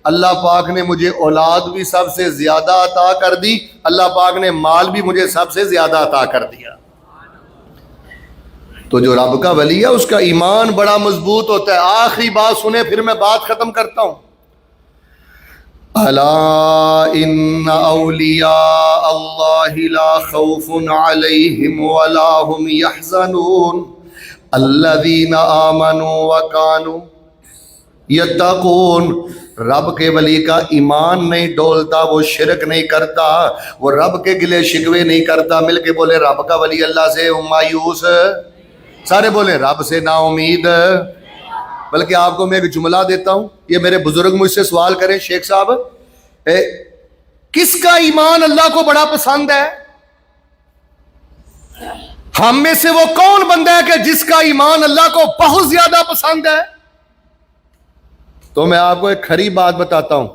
اللہ پاک نے مجھے اولاد بھی سب سے زیادہ عطا کر دی، اللہ پاک نے مال بھی مجھے سب سے زیادہ عطا کر دیا۔ تو جو رب کا ولی ہے اس کا ایمان بڑا مضبوط ہوتا ہے۔ آخری بات سنیں پھر میں بات ختم کرتا ہوں۔ الا ان اولیاء اللہ لا خوف علیہم ولا هم يحزنون الذین آمنوا وکانوا یتقون۔ رب کے ولی کا ایمان نہیں ڈولتا، وہ شرک نہیں کرتا، وہ رب کے گلے شکوے نہیں کرتا۔ مل کے بولے رب کا ولی اللہ سے مایوس، سارے بولیں رب سے نا امید۔ بلکہ آپ کو میں ایک جملہ دیتا ہوں، یہ میرے بزرگ مجھ سے سوال کریں شیخ صاحب کس کا ایمان اللہ کو بڑا پسند ہے؟ ہم میں سے وہ کون بندہ ہے کہ جس کا ایمان اللہ کو بہت زیادہ پسند ہے؟ تو میں آپ کو ایک کھری بات بتاتا ہوں،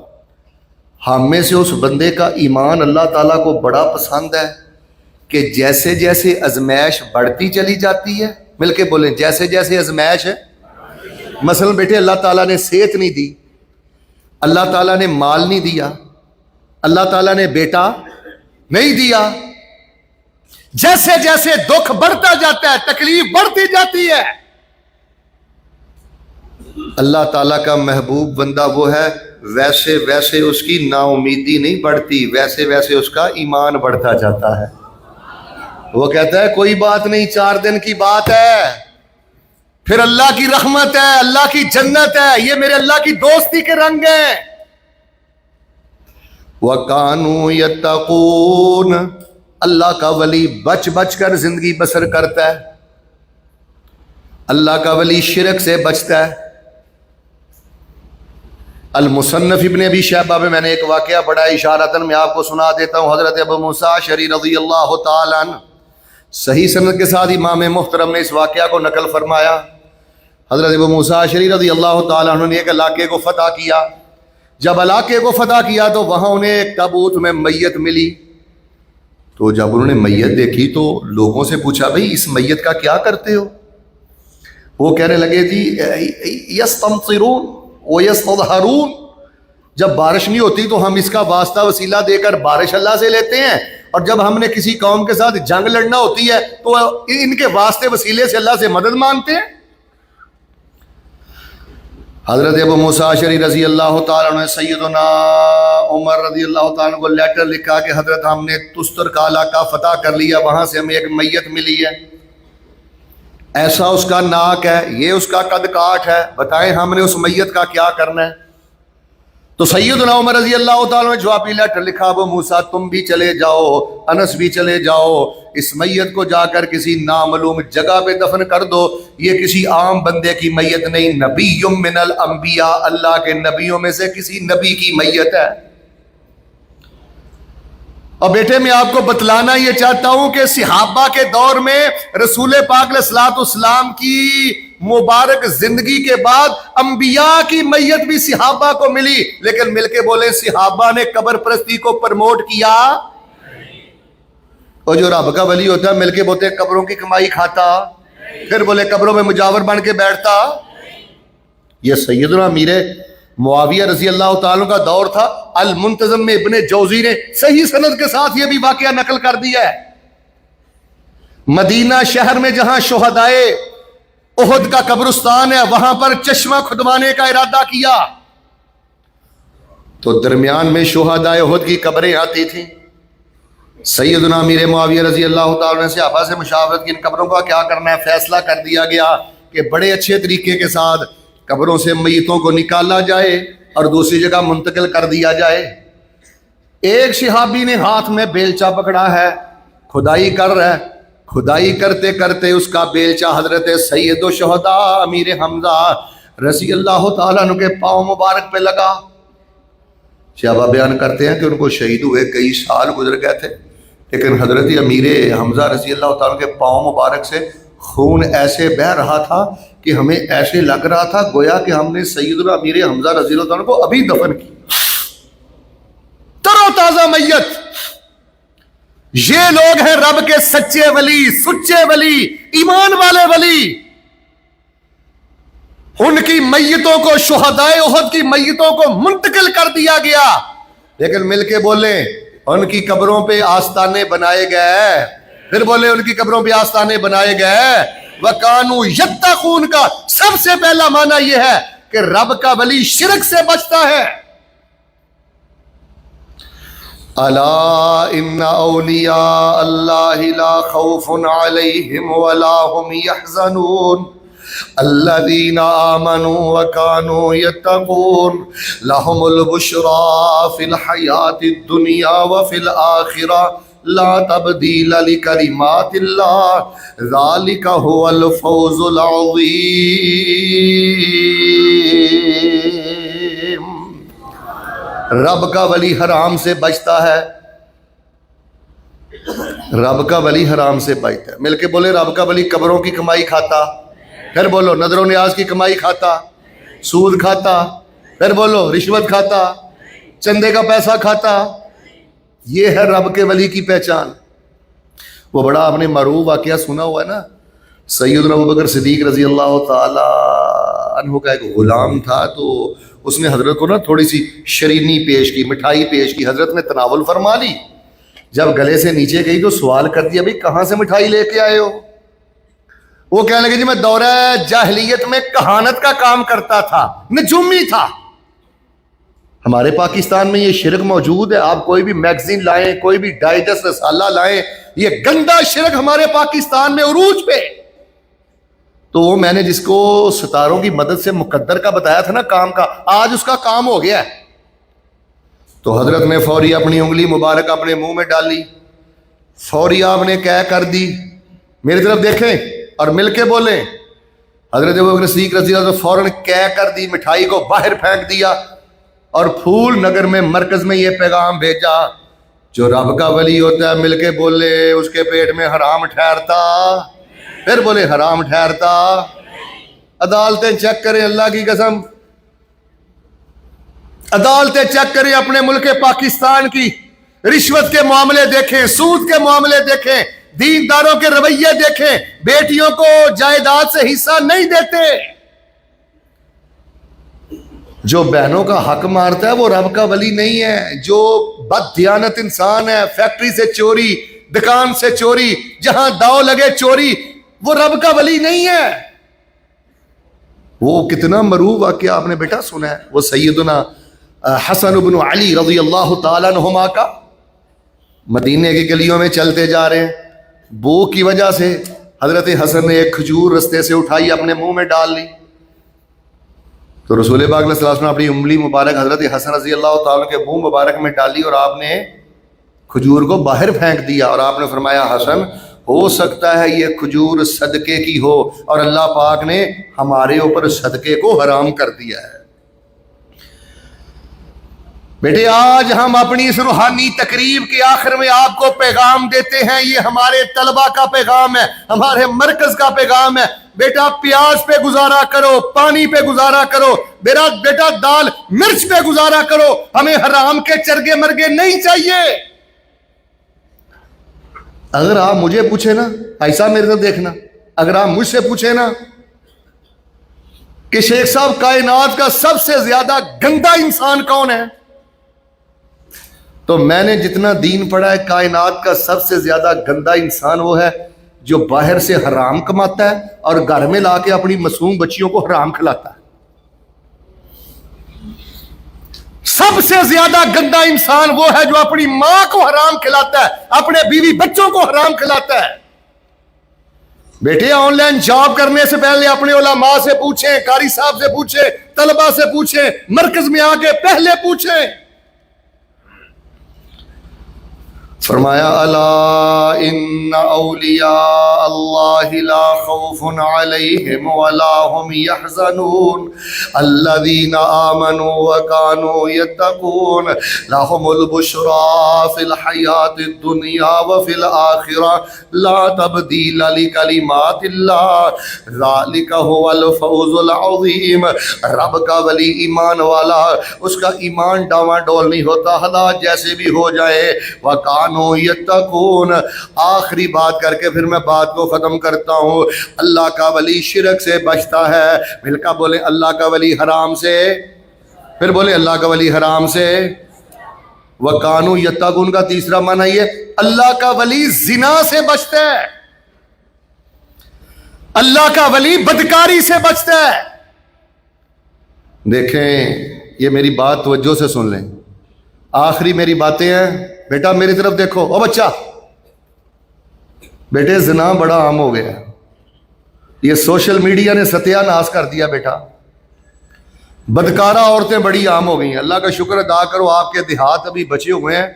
ہم میں سے اس بندے کا ایمان اللہ تعالیٰ کو بڑا پسند ہے کہ جیسے جیسے ازمائش بڑھتی چلی جاتی ہے، مل کے بولیں جیسے جیسے ازمائش ہے، مثلا بیٹے اللہ تعالیٰ نے صحت نہیں دی، اللہ تعالیٰ نے مال نہیں دیا، اللہ تعالیٰ نے بیٹا نہیں دیا، جیسے جیسے دکھ بڑھتا جاتا ہے، تکلیف بڑھتی جاتی ہے، اللہ تعالیٰ کا محبوب بندہ وہ ہے ویسے ویسے اس کی نا امیدی نہیں بڑھتی، ویسے ویسے اس کا ایمان بڑھتا جاتا ہے۔ وہ کہتا ہے کوئی بات نہیں، 4 دن کی بات ہے، پھر اللہ کی رحمت ہے، اللہ کی جنت ہے، یہ میرے اللہ کی دوستی کے رنگ ہیں۔ وَكَانُوا يَتَّقُونَ، اللہ کا ولی بچ بچ کر زندگی بسر کرتا ہے، اللہ کا ولی شرک سے بچتا ہے۔ المصنف ابن ابی شیبہ میں نے ایک واقعہ پڑھا، اشارتاً میں آپ کو سنا دیتا ہوں۔ حضرت ابو موسیٰ اشعری رضی اللہ تعالیٰ عنہ، صحیح سند کے ساتھ امام محترم نے اس واقعہ کو نقل فرمایا۔ حضرت ابو موسیٰ اشعری رضی اللہ تعالیٰ عنہ نے ایک علاقے کو فتح کیا۔ جب علاقے کو فتح کیا تو وہاں انہیں ایک تابوت میں میت ملی۔ تو جب انہوں نے میت دیکھی تو لوگوں سے پوچھا بھئی اس میت کا کیا کرتے ہو؟ وہ کہنے لگے جی یستمطرون ویستظہرون، جب بارش نہیں ہوتی تو ہم اس کا واسطہ وسیلہ دے کر بارش اللہ سے لیتے ہیں، اور جب ہم نے کسی قوم کے ساتھ جنگ لڑنا ہوتی ہے تو ان کے واسطے وسیلے سے اللہ سے مدد مانگتے ہیں۔ حضرت ابو موسیٰ اشعری رضی اللہ تعالیٰ عنہ سیدنا عمر رضی اللہ تعالیٰ عنہ کو لیٹر لکھا کہ حضرت ہم نے تستر کا علاقہ فتح کر لیا، وہاں سے ہمیں ایک میت ملی ہے، ایسا اس کا ناک ہے، یہ اس کا قد کاٹ ہے، بتائیں ہم نے اس میت کا کیا کرنا ہے؟ تو سیدنا عمر رضی اللہ تعالیٰ نے جوابی لیٹر لکھا، ابو موسیٰ تم بھی چلے جاؤ، انس بھی چلے جاؤ، اس میت کو جا کر کسی نامعلوم جگہ پہ دفن کر دو، یہ کسی عام بندے کی میت نہیں، نبی من الانبیاء، اللہ کے نبیوں میں سے کسی نبی کی میت ہے۔ اور بیٹے میں آپ کو بتلانا یہ چاہتا ہوں کہ صحابہ کے دور میں رسول پاک علیہ الصلوۃ والسلام کی مبارک زندگی کے بعد انبیاء کی میت بھی صحابہ کو ملی، لیکن مل کے بولے صحابہ نے قبر پرستی کو پرموٹ کیا؟ اور جو رب کا ولی ہوتا ہے مل کے بولتے قبروں کی کمائی کھاتا، پھر بولے قبروں میں مجاور بن کے بیٹھتا۔ یہ سیدنا امیر معاویہ رضی اللہ تعالیٰ کا دور تھا۔ المنتظم میں ابن جوزی نے صحیح سند کے ساتھ یہ بھی واقعہ نقل کر دیا ہے۔ مدینہ شہر میں جہاں شہدائے احد کا قبرستان ہے وہاں پر چشمہ کھدوانے کا ارادہ کیا تو درمیان میں شہدائے احد کی قبریں آتی تھیں۔ سیدنا امیر معاویہ رضی اللہ تعالیٰ نے صحابہ سے مشاورت کی ان قبروں کا کیا کرنا ہے۔ فیصلہ کر دیا گیا کہ بڑے اچھے طریقے کے ساتھ قبروں سے میتوں کو نکالا جائے اور دوسری جگہ منتقل کر دیا جائے۔ ایک صحابی نے ہاتھ میں بیلچہ پکڑا ہے، کھدائی کر رہا ہے، کھدائی کرتے کرتے اس کا بیلچہ حضرت سید الشہداء امیر حمزہ رضی اللہ تعالیٰ عنہ کے پاؤں مبارک پہ لگا۔ صحابہ بیان کرتے ہیں کہ ان کو شہید ہوئے کئی سال گزر گئے تھے، لیکن حضرت امیر حمزہ رضی اللہ تعالیٰ کے پاؤں مبارک سے خون ایسے بہہ رہا تھا کہ ہمیں ایسے لگ رہا تھا گویا کہ ہم نے سیدنا امیر حمزہ رضی اللہ عنہ کو ابھی دفن کی۔ تر و تازہ میت، یہ لوگ ہیں رب کے سچے ولی، سچے ولی، ایمان والے ولی۔ ان کی میتوں کو شہدائے احد کی میتوں کو منتقل کر دیا گیا، لیکن مل کے بولیں ان کی قبروں پہ آستانے بنائے گئے، پھر بولے ان کی قبروں پہ آستانے بنائے گئے۔ وَكَانُوا يَتَّقُونَ کا سب سے پہلا معنی یہ ہے کہ رب کا ولی شرک سے بچتا ہے۔ أَلَا إِنَّ أَوْلِيَاءَ اللَّهِ لَا خَوْفٌ عَلَيْهِمْ وَلَا هُمْ يَحْزَنُونَ الَّذِينَ آمَنُوا وَكَانُوا يَتَّقُونَ لَهُمُ الْبُشْرَى فِي الْحَيَاةِ الدُّنْيَا وَفِي الْآخِرَةِ لا تبدیل لکلمات اللہ ذالک هو الفوز العظیم۔ رب کا ولی حرام سے بچتا ہے، رب کا ولی حرام سے بچتا ہے۔ مل کے بولے رب کا ولی قبروں کی کمائی کھاتا، پھر بولو نظر و نیاز کی کمائی کھاتا، سود کھاتا، پھر بولو رشوت کھاتا، چندے کا پیسہ کھاتا۔ یہ ہے رب کے ولی کی پہچان۔ وہ بڑا آپ نے معروف واقعہ سنا ہوا ہے نا، سیدنا ابوبکر صدیق رضی اللہ تعالی عنہ کا ایک غلام تھا، تو اس نے حضرت کو نا تھوڑی سی شرینی پیش کی، مٹھائی پیش کی، حضرت نے تناول فرما لی۔ جب گلے سے نیچے گئی تو سوال کر دیا بھئی کہاں سے مٹھائی لے کے آئے ہو؟ وہ کہنے لگے جی میں دورہ جاہلیت میں کہانت کا کام کرتا تھا، نجومی تھا۔ ہمارے پاکستان میں یہ شرک موجود ہے، آپ کوئی بھی میگزین لائیں، کوئی بھی ڈائجسٹ رسالہ لائیں، یہ گندا شرک ہمارے پاکستان میں عروج پہ۔ تو وہ میں نے جس کو ستاروں کی مدد سے مقدر کا بتایا تھا نا کام کا، آج اس کا کام ہو گیا ہے۔ تو حضرت نے فوری اپنی انگلی مبارک اپنے منہ میں ڈالی، فوری آپ نے کیا کر دی، میری طرف دیکھیں اور مل کے بولیں۔ حضرت ابوبکر صدیق رضی اللہ عنہ فوراً کیا کر دی، مٹھائی کو باہر پھینک دیا اور پھول نگر میں مرکز میں یہ پیغام بھیجا، جو رب کا ولی ہوتا ہے مل کے بولے اس کے پیٹ میں حرام ٹھہرتا، پھر بولے حرام ٹھہرتا۔ عدالتیں چیک کریں، اللہ کی قسم عدالتیں چیک کریں اپنے ملک پاکستان کی، رشوت کے معاملے دیکھیں، سود کے معاملے دیکھیں، دینداروں کے رویے دیکھیں، بیٹیوں کو جائیداد سے حصہ نہیں دیتے۔ جو بہنوں کا حق مارتا ہے وہ رب کا ولی نہیں ہے، جو بد دیانت انسان ہے، فیکٹری سے چوری، دکان سے چوری، جہاں داؤ لگے چوری، وہ رب کا ولی نہیں ہے۔ وہ کتنا مرعوب واقعہ آپ نے بیٹا سنا ہے، وہ سیدنا حسن بن علی رضی اللہ تعالیٰ عنہما کا، مدینے کی گلیوں میں چلتے جا رہے ہیں، بو کی وجہ سے حضرت حسن نے ایک کھجور رستے سے اٹھائی اپنے منہ میں ڈال لی، تو رسول پاک علیہ السلام نے اپنی انگلی مبارک حضرت حسن رضی اللہ تعالیٰ کے منہ مبارک میں ڈالی اور آپ نے کھجور کو باہر پھینک دیا، اور آپ نے فرمایا حسن ہو سکتا ہے یہ کھجور صدقے کی ہو، اور اللہ پاک نے ہمارے اوپر صدقے کو حرام کر دیا ہے۔ بیٹے آج ہم اپنی اس روحانی تقریب کے آخر میں آپ کو پیغام دیتے ہیں، یہ ہمارے طلبہ کا پیغام ہے، ہمارے مرکز کا پیغام ہے۔ بیٹا پیاز پہ گزارا کرو، پانی پہ گزارا کرو، بیٹا دال مرچ پہ گزارا کرو، ہمیں حرام کے چرگے مرگے نہیں چاہیے۔ اگر آپ مجھے پوچھیں نا، ایسا میرے طرف دیکھنا، اگر آپ مجھ سے پوچھیں نا کہ شیخ صاحب کائنات کا سب سے زیادہ گندا انسان کون ہے، تو میں نے جتنا دین پڑھا ہے کائنات کا سب سے زیادہ گندا انسان وہ ہے جو باہر سے حرام کماتا ہے اور گھر میں لا کے اپنی معصوم بچیوں کو حرام کھلاتا ہے۔ سب سے زیادہ گندا انسان وہ ہے جو اپنی ماں کو حرام کھلاتا ہے، اپنے بیوی بچوں کو حرام کھلاتا ہے۔ بیٹے آن لائن جاب کرنے سے پہلے اپنے علماء سے پوچھیں، قاری صاحب سے پوچھیں، طلبہ سے پوچھیں، مرکز میں آ کے پہلے پوچھیں۔ فرمایا الا ان اولیاء اللہ لا خوف علیہم ولا هم يحزنون الذین آمنوا وكانوا يتقون لهم البشرى في الحیاة الدنیا وفي الآخرة لا تبدیل لکلمات اللہ ذلك هو الفوز العظیم۔ رب کا ولی ایمان والا، اس کا ایمان ڈاواڈول نہیں ہوتا، حالات جیسے بھی ہو جائے، وکان یتقون۔ آخری بات کر کے پھر میں بات کو ختم کرتا ہوں، اللہ کا ولی شرک سے بچتا ہے۔ مل کر بولے اللہ کا ولی حرام سے، پھر بولے اللہ کا ولی حرام سے۔ وَقَانُوا يَتَّقُونَ کا تیسرا معنی یہ اللہ کا ولی زنا سے بچتا ہے، اللہ کا ولی بدکاری سے بچتا ہے۔ دیکھیں یہ میری بات توجہ سے سن لیں، آخری میری باتیں ہیں، بیٹا میری طرف دیکھو، او بچہ، بیٹے زنا بڑا عام ہو گیا، یہ سوشل میڈیا نے ستیہ ناش کر دیا بیٹا، بدکارہ عورتیں بڑی عام ہو گئی ہیں۔ اللہ کا شکر ادا کرو آپ کے دیہات ابھی بچے ہوئے ہیں،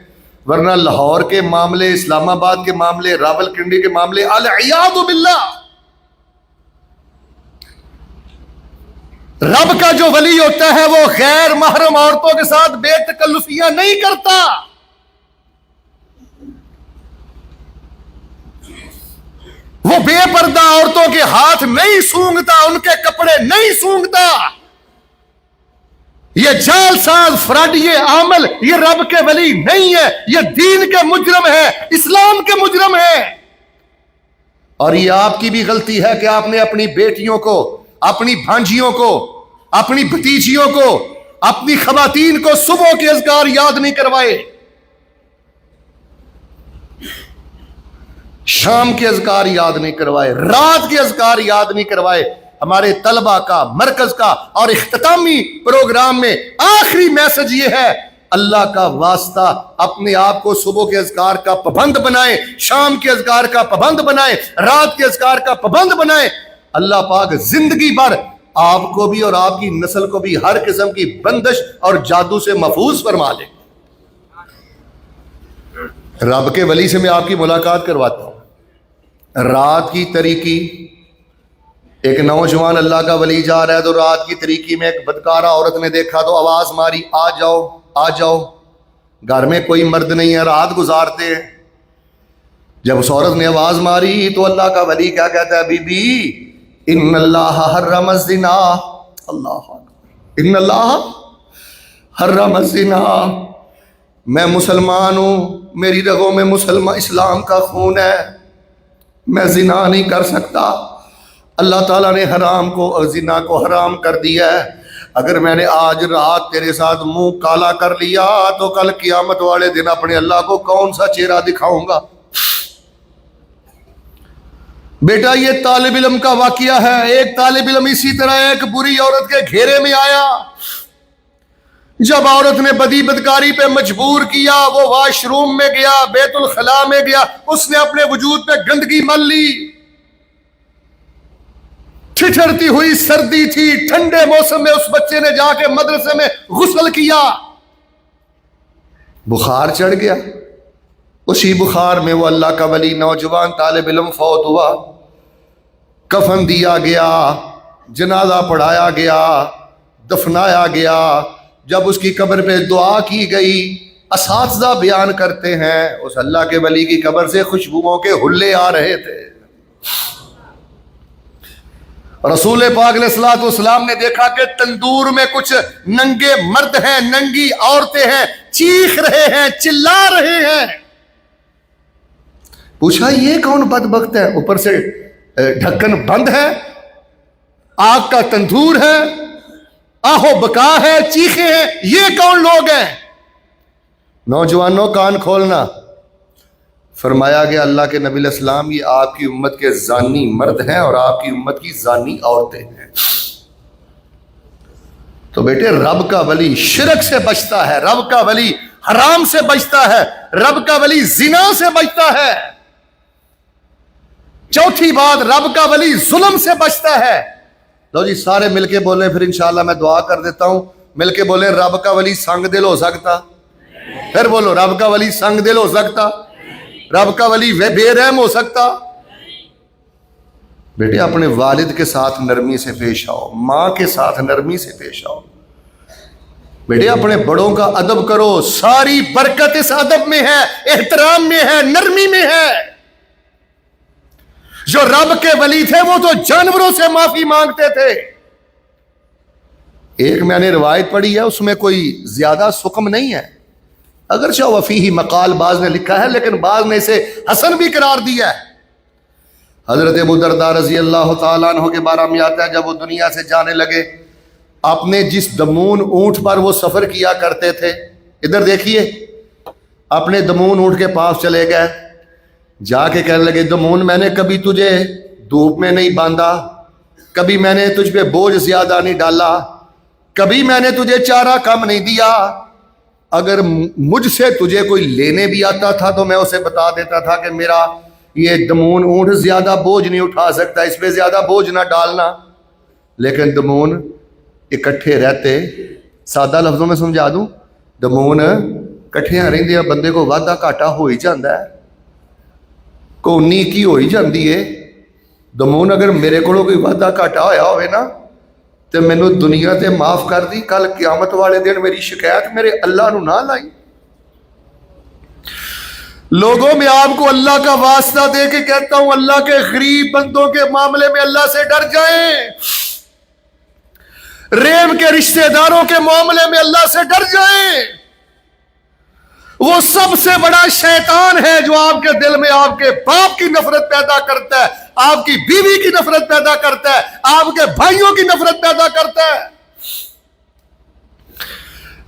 ورنہ لاہور کے معاملے، اسلام آباد کے معاملے، راولپنڈی کے معاملے، العیاذ باللہ۔ رب کا جو ولی ہوتا ہے وہ غیر محرم عورتوں کے ساتھ بے تکلفیاں نہیں کرتا، وہ بے پردہ عورتوں کے ہاتھ نہیں سونگتا، ان کے کپڑے نہیں سونگتا۔ یہ جال ساز فراڈ، یہ عامل، یہ رب کے ولی نہیں ہے، یہ دین کے مجرم ہے، اسلام کے مجرم ہے۔ اور یہ آپ کی بھی غلطی ہے کہ آپ نے اپنی بیٹیوں کو، اپنی بھانجیوں کو، اپنی بھتیجیوں کو، اپنی خواتین کو صبح کے اذکار یاد نہیں کروائے۔ شام کے اذکار یاد نہیں کروائے، رات کے اذکار یاد نہیں کروائے۔ ہمارے طلبہ کا، مرکز کا اور اختتامی پروگرام میں آخری میسج یہ ہے، اللہ کا واسطہ اپنے آپ کو صبح کے اذکار کا پابند بنائیں، شام کے اذکار کا پابند بنائیں، رات کے اذکار کا پابند بنائیں۔ اللہ پاک زندگی بھر آپ کو بھی اور آپ کی نسل کو بھی ہر قسم کی بندش اور جادو سے محفوظ فرما لے۔ رب کے ولی سے میں آپ کی ملاقات کرواتا ہوں۔ رات کی طریقی، ایک نوجوان اللہ کا ولی جا رہا ہے تو رات کی طریقی میں ایک بدکارہ عورت نے دیکھا تو آواز ماری، آ جاؤ آ جاؤ۔ گھر میں کوئی مرد نہیں ہے، رات گزارتے ہیں۔ جب اس عورت نے آواز ماری تو اللہ کا ولی کیا کہتا ہے؟ بی بی ان اللہ حرم الزنا، اللہ ان اللہ حرم الزنا، میں مسلمان ہوں، میری رگوں میں اسلام کا خون ہے، میں زنا نہیں کر سکتا۔ اللہ تعالیٰ نے حرام کو، زنا کو حرام کر دیا ہے۔ اگر میں نے آج رات تیرے ساتھ منہ کالا کر لیا تو کل قیامت والے دن اپنے اللہ کو کون سا چہرہ دکھاؤں گا؟ بیٹا یہ طالب علم کا واقعہ ہے۔ ایک طالب علم اسی طرح ایک بری عورت کے گھیرے میں آیا۔ جب عورت نے بدی بدکاری پہ مجبور کیا، وہ واش روم میں گیا، بیت الخلاء میں گیا، اس نے اپنے وجود پہ گندگی مل لی۔ ٹھٹھرتی ہوئی سردی تھی، ٹھنڈے موسم میں اس بچے نے جا کے مدرسے میں غسل کیا، بخار چڑھ گیا۔ اسی بخار میں وہ اللہ کا ولی نوجوان طالب علم فوت ہوا۔ کفن دیا گیا، جنازہ پڑھایا گیا، دفنایا گیا۔ جب اس کی قبر پہ دعا کی گئی، اساتذہ بیان کرتے ہیں اس اللہ کے ولی کی قبر سے خوشبوؤں کے حلے آ رہے تھے۔ رسول پاک علیہ الصلوۃ والسلام نے دیکھا کہ تندور میں کچھ ننگے مرد ہیں، ننگی عورتیں ہیں، چیخ رہے ہیں، چلا رہے ہیں۔ پوچھا یہ کون بدبخت ہے؟ اوپر سے ڈھکن بند ہے، آگ کا تندور ہے، آہو بکا ہے، چیخے ہیں، یہ کون لوگ ہیں؟ نوجوانوں کان کھولنا، فرمایا گیا اللہ کے نبی علیہ السلام یہ آپ کی امت کے زانی مرد ہیں اور آپ کی امت کی زانی عورتیں ہیں۔ تو بیٹے رب کا ولی شرک سے بچتا ہے، رب کا ولی حرام سے بچتا ہے، رب کا ولی زنا سے بچتا ہے۔ چوتھی بات، رب کا ولی ظلم سے بچتا ہے۔ لو جی سارے مل کے بولیں، پھر انشاءاللہ میں دعا کر دیتا ہوں۔ مل کے بولیں، رب کا ولی سنگ دل ہو سکتا؟ پھر بولو، رب کا ولی سنگ دل ہو سکتا؟ رب کا ولی بے رحم ہو سکتا؟ بیٹے اپنے والد کے ساتھ نرمی سے پیش آؤ، ماں کے ساتھ نرمی سے پیش آؤ۔ بیٹے اپنے بڑوں کا ادب کرو، ساری برکت اس ادب میں ہے، احترام میں ہے، نرمی میں ہے۔ جو رب کے ولی تھے وہ تو جانوروں سے معافی مانگتے تھے۔ ایک میں نے روایت پڑھی ہے، اس میں کوئی زیادہ سکم نہیں ہے، اگرچہ وفیہ مقال بعض نے لکھا ہے لیکن بعض نے اسے حسن بھی قرار دیا ہے۔ حضرت ابو درداء رضی اللہ تعالیٰ عنہ کے بارے میں آتا ہے، جب وہ دنیا سے جانے لگے، اپنے جس دمون اونٹ پر وہ سفر کیا کرتے تھے، ادھر دیکھیے، اپنے دمون اونٹ کے پاس چلے گئے، جا کے کہنے لگے دمون میں نے کبھی تجھے دھوپ میں نہیں باندھا، کبھی میں نے تجھ پہ بوجھ زیادہ نہیں ڈالا، کبھی میں نے تجھے چارہ کم نہیں دیا، اگر مجھ سے تجھے کوئی لینے بھی آتا تھا تو میں اسے بتا دیتا تھا کہ میرا یہ دمون اونٹ زیادہ بوجھ نہیں اٹھا سکتا، اس پہ زیادہ بوجھ نہ ڈالنا۔ لیکن دمون اکٹھے رہتے، سادہ لفظوں میں سمجھا دوں، دمون کٹھیاں رہندے بندے کو وعدہ گھاٹا ہو ہی جاندہ ہے، کو نیکی ہو ہی جاندی ہے۔ دمون اگر میرے کو کوئی وعدہ گھاٹا ہویا ہوئے نا تو مینوں دنیا تے معاف کر دی، کل قیامت والے دن میری شکایت میرے اللہ نو نہ لائی۔ لوگوں میں آپ کو اللہ کا واسطہ دے کے کہتا ہوں، اللہ کے غریب بندوں کے معاملے میں اللہ سے ڈر جائیں، رحم کے رشتہ داروں کے معاملے میں اللہ سے ڈر جائیں۔ وہ سب سے بڑا شیطان ہے جو آپ کے دل میں آپ کے باپ کی نفرت پیدا کرتا ہے، آپ کی بیوی کی نفرت پیدا کرتا ہے، آپ کے بھائیوں کی نفرت پیدا کرتا ہے۔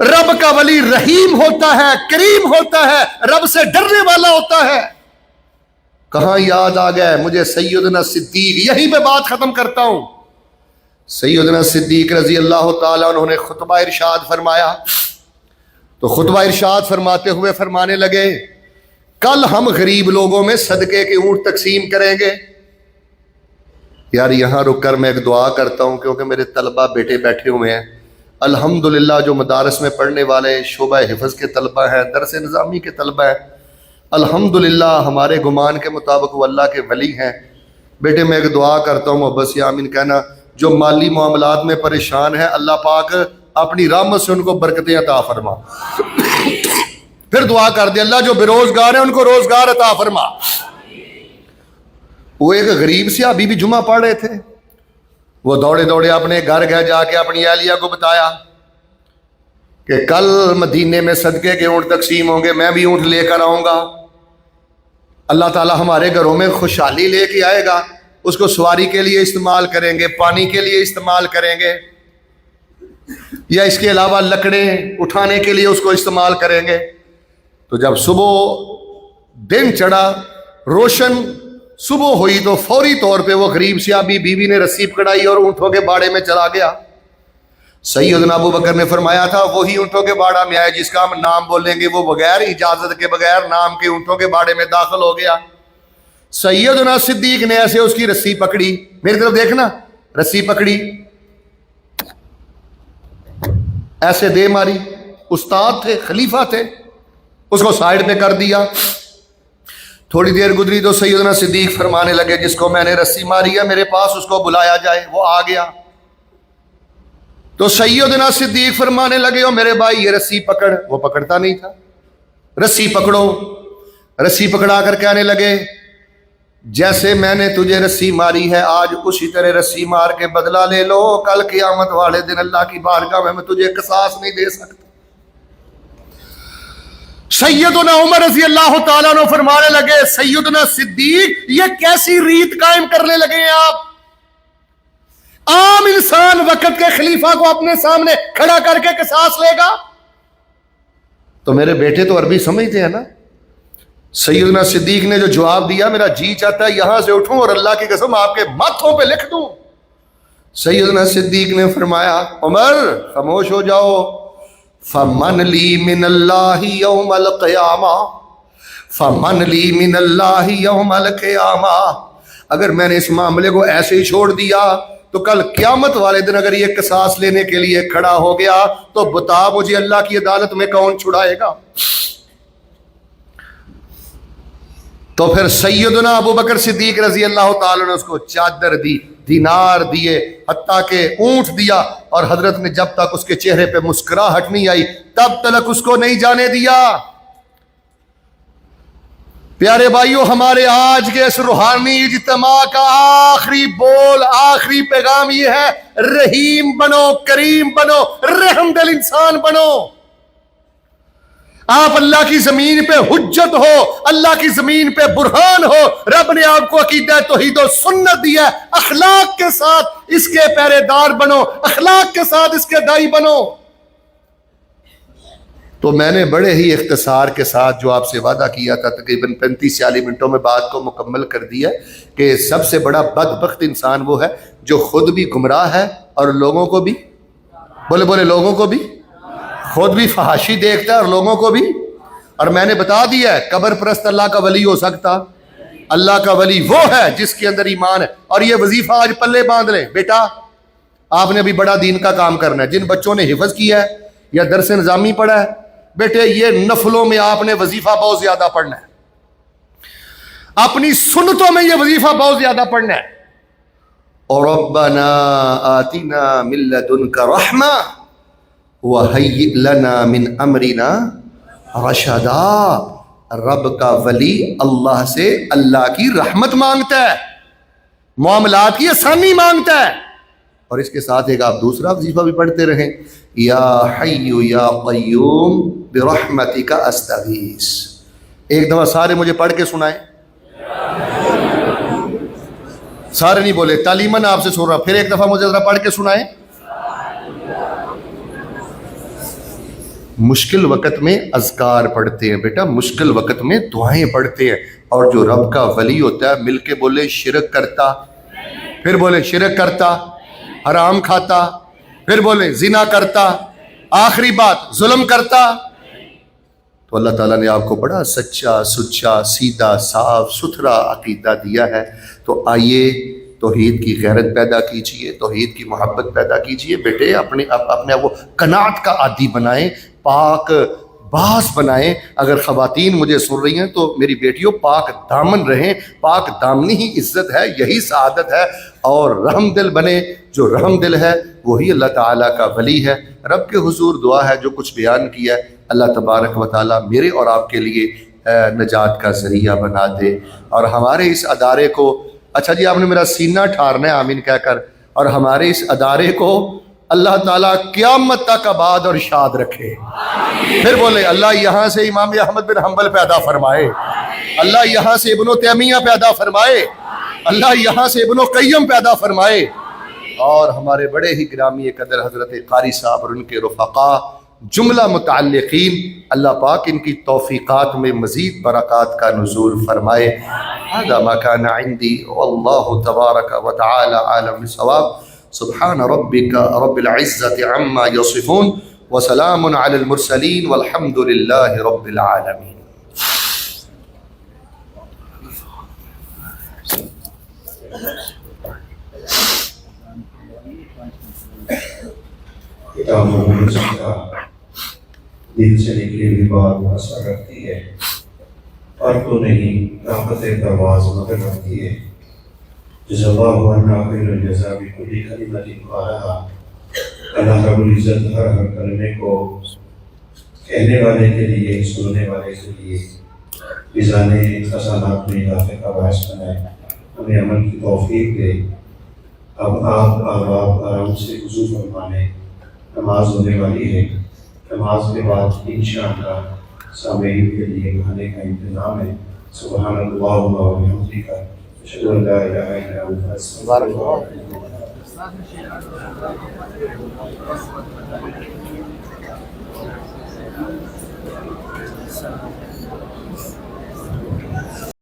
رب کا ولی رحیم ہوتا ہے، کریم ہوتا ہے، رب سے ڈرنے والا ہوتا ہے۔ کہاں یاد آ گیا مجھے سیدنا صدیق. یہیں پہ بات ختم کرتا ہوں. سیدنا صدیق رضی اللہ تعالیٰ عنہ نے خطبہ ارشاد فرمایا تو خطبہ ارشاد فرماتے ہوئے فرمانے لگے کل ہم غریب لوگوں میں صدقے کے اونٹ تقسیم کریں گے. یار یہاں رک کر میں ایک دعا کرتا ہوں کیونکہ میرے طلبہ بیٹے بیٹھے ہوئے ہیں. الحمدللہ جو مدارس میں پڑھنے والے شعبہ حفظ کے طلبہ ہیں, درس نظامی کے طلبہ ہیں, الحمدللہ ہمارے گمان کے مطابق وہ اللہ کے ولی ہیں. بیٹے میں ایک دعا کرتا ہوں, محبت سے آمین کہنا. جو مالی معاملات میں پریشان ہیں اللہ پاک اپنی رحمت سے ان کو برکتیں عطا فرما. پھر دعا کر دے اللہ جو بے روزگار ہیں ان کو روزگار عطا فرما. وہ ایک غریب صحابی بھی جمعہ پڑھ رہے تھے, وہ دوڑے دوڑے اپنے گھر گئے, جا کے اپنی اہلیہ کو بتایا کہ کل مدینے میں صدقے کے اونٹ تقسیم ہوں گے, میں بھی اونٹ لے کر آؤں گا. اللہ تعالی ہمارے گھروں میں خوشحالی لے کے آئے گا. اس کو سواری کے لیے استعمال کریں گے, پانی کے لیے استعمال کریں گے, یا اس کے علاوہ لکڑیں اٹھانے کے لیے اس کو استعمال کریں گے. تو جب صبح دن چڑھا, روشن صبح ہوئی, تو فوری طور پہ وہ غریب صحابی بیوی نے رسی پکڑائی اور اونٹوں کے باڑے میں چلا گیا. سیدنا ابو بکر نے فرمایا تھا وہی اونٹوں کے باڑہ میں آئے جس کا ہم نام بولیں گے, وہ بغیر اجازت کے بغیر نام کے اونٹوں کے باڑے میں داخل ہو گیا. سیدنا صدیق نے ایسے اس کی رسی پکڑی, میری طرف دیکھنا, رسی پکڑی ایسے دے ماری. استاد تھے, خلیفہ تھے, اس کو سائیڈ پہ کر دیا. تھوڑی دیر گزری تو سیدنا صدیق فرمانے لگے جس کو میں نے رسی ماری ہے میرے پاس اس کو بلایا جائے. وہ آ گیا تو سیدنا صدیق فرمانے لگے او میرے بھائی یہ رسی پکڑ. وہ پکڑتا نہیں تھا. رسی پکڑو. رسی پکڑا کر کہنے لگے جیسے میں نے تجھے رسی ماری ہے آج اسی طرح رسی مار کے بدلہ لے لو, کل قیامت والے دن اللہ کی بارگاہ میں تجھے قصاص نہیں دے سکتا. سیدنا عمر رضی اللہ تعالیٰ عنہ فرمانے لگے سیدنا صدیق یہ کیسی ریت قائم کرنے لگے ہیں آپ؟ عام انسان وقت کے خلیفہ کو اپنے سامنے کھڑا کر کے قصاص لے گا؟ تو میرے بیٹے تو عربی سمجھتے ہیں نا. سیدنا صدیق نے جو جواب دیا میرا جی چاہتا ہے یہاں سے اٹھوں اور اللہ کی قسم آپ کے ماتھوں پہ لکھ دوں. سیدنا صدیق نے فرمایا عمر خاموش ہو جاؤ. فمن لی من اللہ یوم القیامہ, فمن لی من اللہ یوم القیامہ. اگر میں نے اس معاملے کو ایسے ہی چھوڑ دیا تو کل قیامت والے دن اگر یہ قصاص لینے کے لیے کھڑا ہو گیا تو بتا مجھے اللہ کی عدالت میں کون چھڑائے گا؟ تو پھر سیدنا ابو بکر صدیق رضی اللہ تعالیٰ نے اس کو چادر دی, دینار دیے, حتیٰ کہ اونٹ دیا, اور حضرت نے جب تک اس کے چہرے پہ مسکراہٹ نہیں آئی تب تک اس کو نہیں جانے دیا. پیارے بھائیو ہمارے آج کے اس روحانی اجتماع کا آخری بول, آخری پیغام یہ ہے رحیم بنو, کریم بنو, رحم دل انسان بنو. آپ اللہ کی زمین پہ حجت ہو, اللہ کی زمین پہ برہان ہو. رب نے آپ کو عقیدہ توحید و سنت دیا ہے, اخلاق کے ساتھ اس کے پہرے دار بنو, اخلاق کے ساتھ اس کے دائی بنو. تو میں نے بڑے ہی اختصار کے ساتھ جو آپ سے وعدہ کیا تھا تقریباً 35-40 منٹوں میں بات کو مکمل کر دیا کہ سب سے بڑا بدبخت انسان وہ ہے جو خود بھی گمراہ ہے اور لوگوں کو بھی بولے لوگوں کو بھی خود بھی فحاشی دیکھتا ہے اور لوگوں کو بھی. اور میں نے بتا دیا ہے قبر پرست اللہ کا ولی ہو سکتا. اللہ کا ولی وہ ہے جس کے اندر ایمان ہے. اور یہ وظیفہ آج پلے باندھ لیں بیٹا, آپ نے ابھی بڑا دین کا کام کرنا ہے. جن بچوں نے حفظ کیا ہے یا درس نظامی پڑھا ہے بیٹے یہ نفلوں میں آپ نے وظیفہ بہت زیادہ پڑھنا ہے, اپنی سنتوں میں یہ وظیفہ بہت زیادہ پڑھنا ہے. اور ربنا آتنا من لدنک رحمہ وَهَيِّئْ لَنَا مِنْ أَمْرِنَا رَشَدًا. رب کا ولی اللہ سے اللہ کی رحمت مانگتا ہے, معاملات کی آسانی مانگتا ہے. اور اس کے ساتھ ایک آپ دوسرا وظیفہ بھی پڑھتے رہیں یا حی یا قیوم برحمتک استغیث. ایک دفعہ سارے مجھے پڑھ کے سنائیں. سارے نہیں بولے, تعلیماً آپ سے سن رہا. پھر ایک دفعہ مجھے ذرا پڑھ کے سنائیں. مشکل وقت میں اذکار پڑھتے ہیں بیٹا، مشکل وقت میں دعائیں پڑھتے ہیں. اور جو رب کا ولی ہوتا ہے مل کے بولے شرک کرتا، پھر بولے شرک کرتا، حرام کھاتا، پھر بولے زنا کرتا، آخری بات ظلم کرتا. تو اللہ تعالیٰ نے آپ کو بڑا سچا سچا سیدھا صاف ستھرا عقیدہ دیا ہے. تو آئیے توحید کی غیرت پیدا کیجئے، توحید کی محبت پیدا کیجئے. بیٹے اپنے وہ قناعت کا عادی بنائیں، پاک باز بنائیں. اگر خواتین مجھے سن رہی ہیں تو میری بیٹیوں پاک دامن رہیں. پاک دامنی ہی عزت ہے، یہی سعادت ہے. اور رحم دل بنے. جو رحم دل ہے وہی اللہ تعالیٰ کا ولی ہے. رب کے حضور دعا ہے جو کچھ بیان کیا ہے اللہ تبارک و تعالیٰ میرے اور آپ کے لیے نجات کا ذریعہ بنا دے. اور ہمارے اس ادارے کو، اچھا جی آپ نے میرا سینہ ٹھارنا ہے آمین کہہ کر، اور ہمارے اس ادارے کو اللہ تعالیٰ قیامت تک آباد اور شاد رکھے. پھر بولے اللہ یہاں سے امام احمد بن حنبل پیدا فرمائے، اللہ یہاں سے ابن تیمیہ پیدا فرمائے، اللہ یہاں سے ابن قیم پیدا فرمائے. اور ہمارے بڑے ہی گرامی قدر حضرت قاری صاحب اور ان کے رفقا جملہ متعلقین، اللہ پاک ان کی توفیقات میں مزید برکات کا نزول فرمائے. هذا ما كان عندي والله تبارك وتعالى عالم بالصواب. سبحان ربك رب العزة عما يصفون وسلام على المرسلين والحمد لله رب العالمين. کتاب محمد کا دل سے نکلی ہوئی بات اثر رکھتی ہے، اور تو نہیں طاقت پرواز مگر رکھتی ہے. جزا اللہ عنا خیر الجزا بکل کلمۃ قالہا. اللہ رب العزت ہر کلمے کو کہنے والے کے لیے، سننے والے کے لیے میزان حسنات میں اضافے کا باعث بنائے، ہمیں عمل کی توفیق دے. اب آپ آرام سے وضو فرمانے، نماز ہونے والی ہے. نماز کے بعد انشاءاللہ سامعین کے لیے کھانے کا انتظام ہے. سبحان اللہ و بحمدہ، اشہد ان لا الہ الا انت استغفرک. Thank you.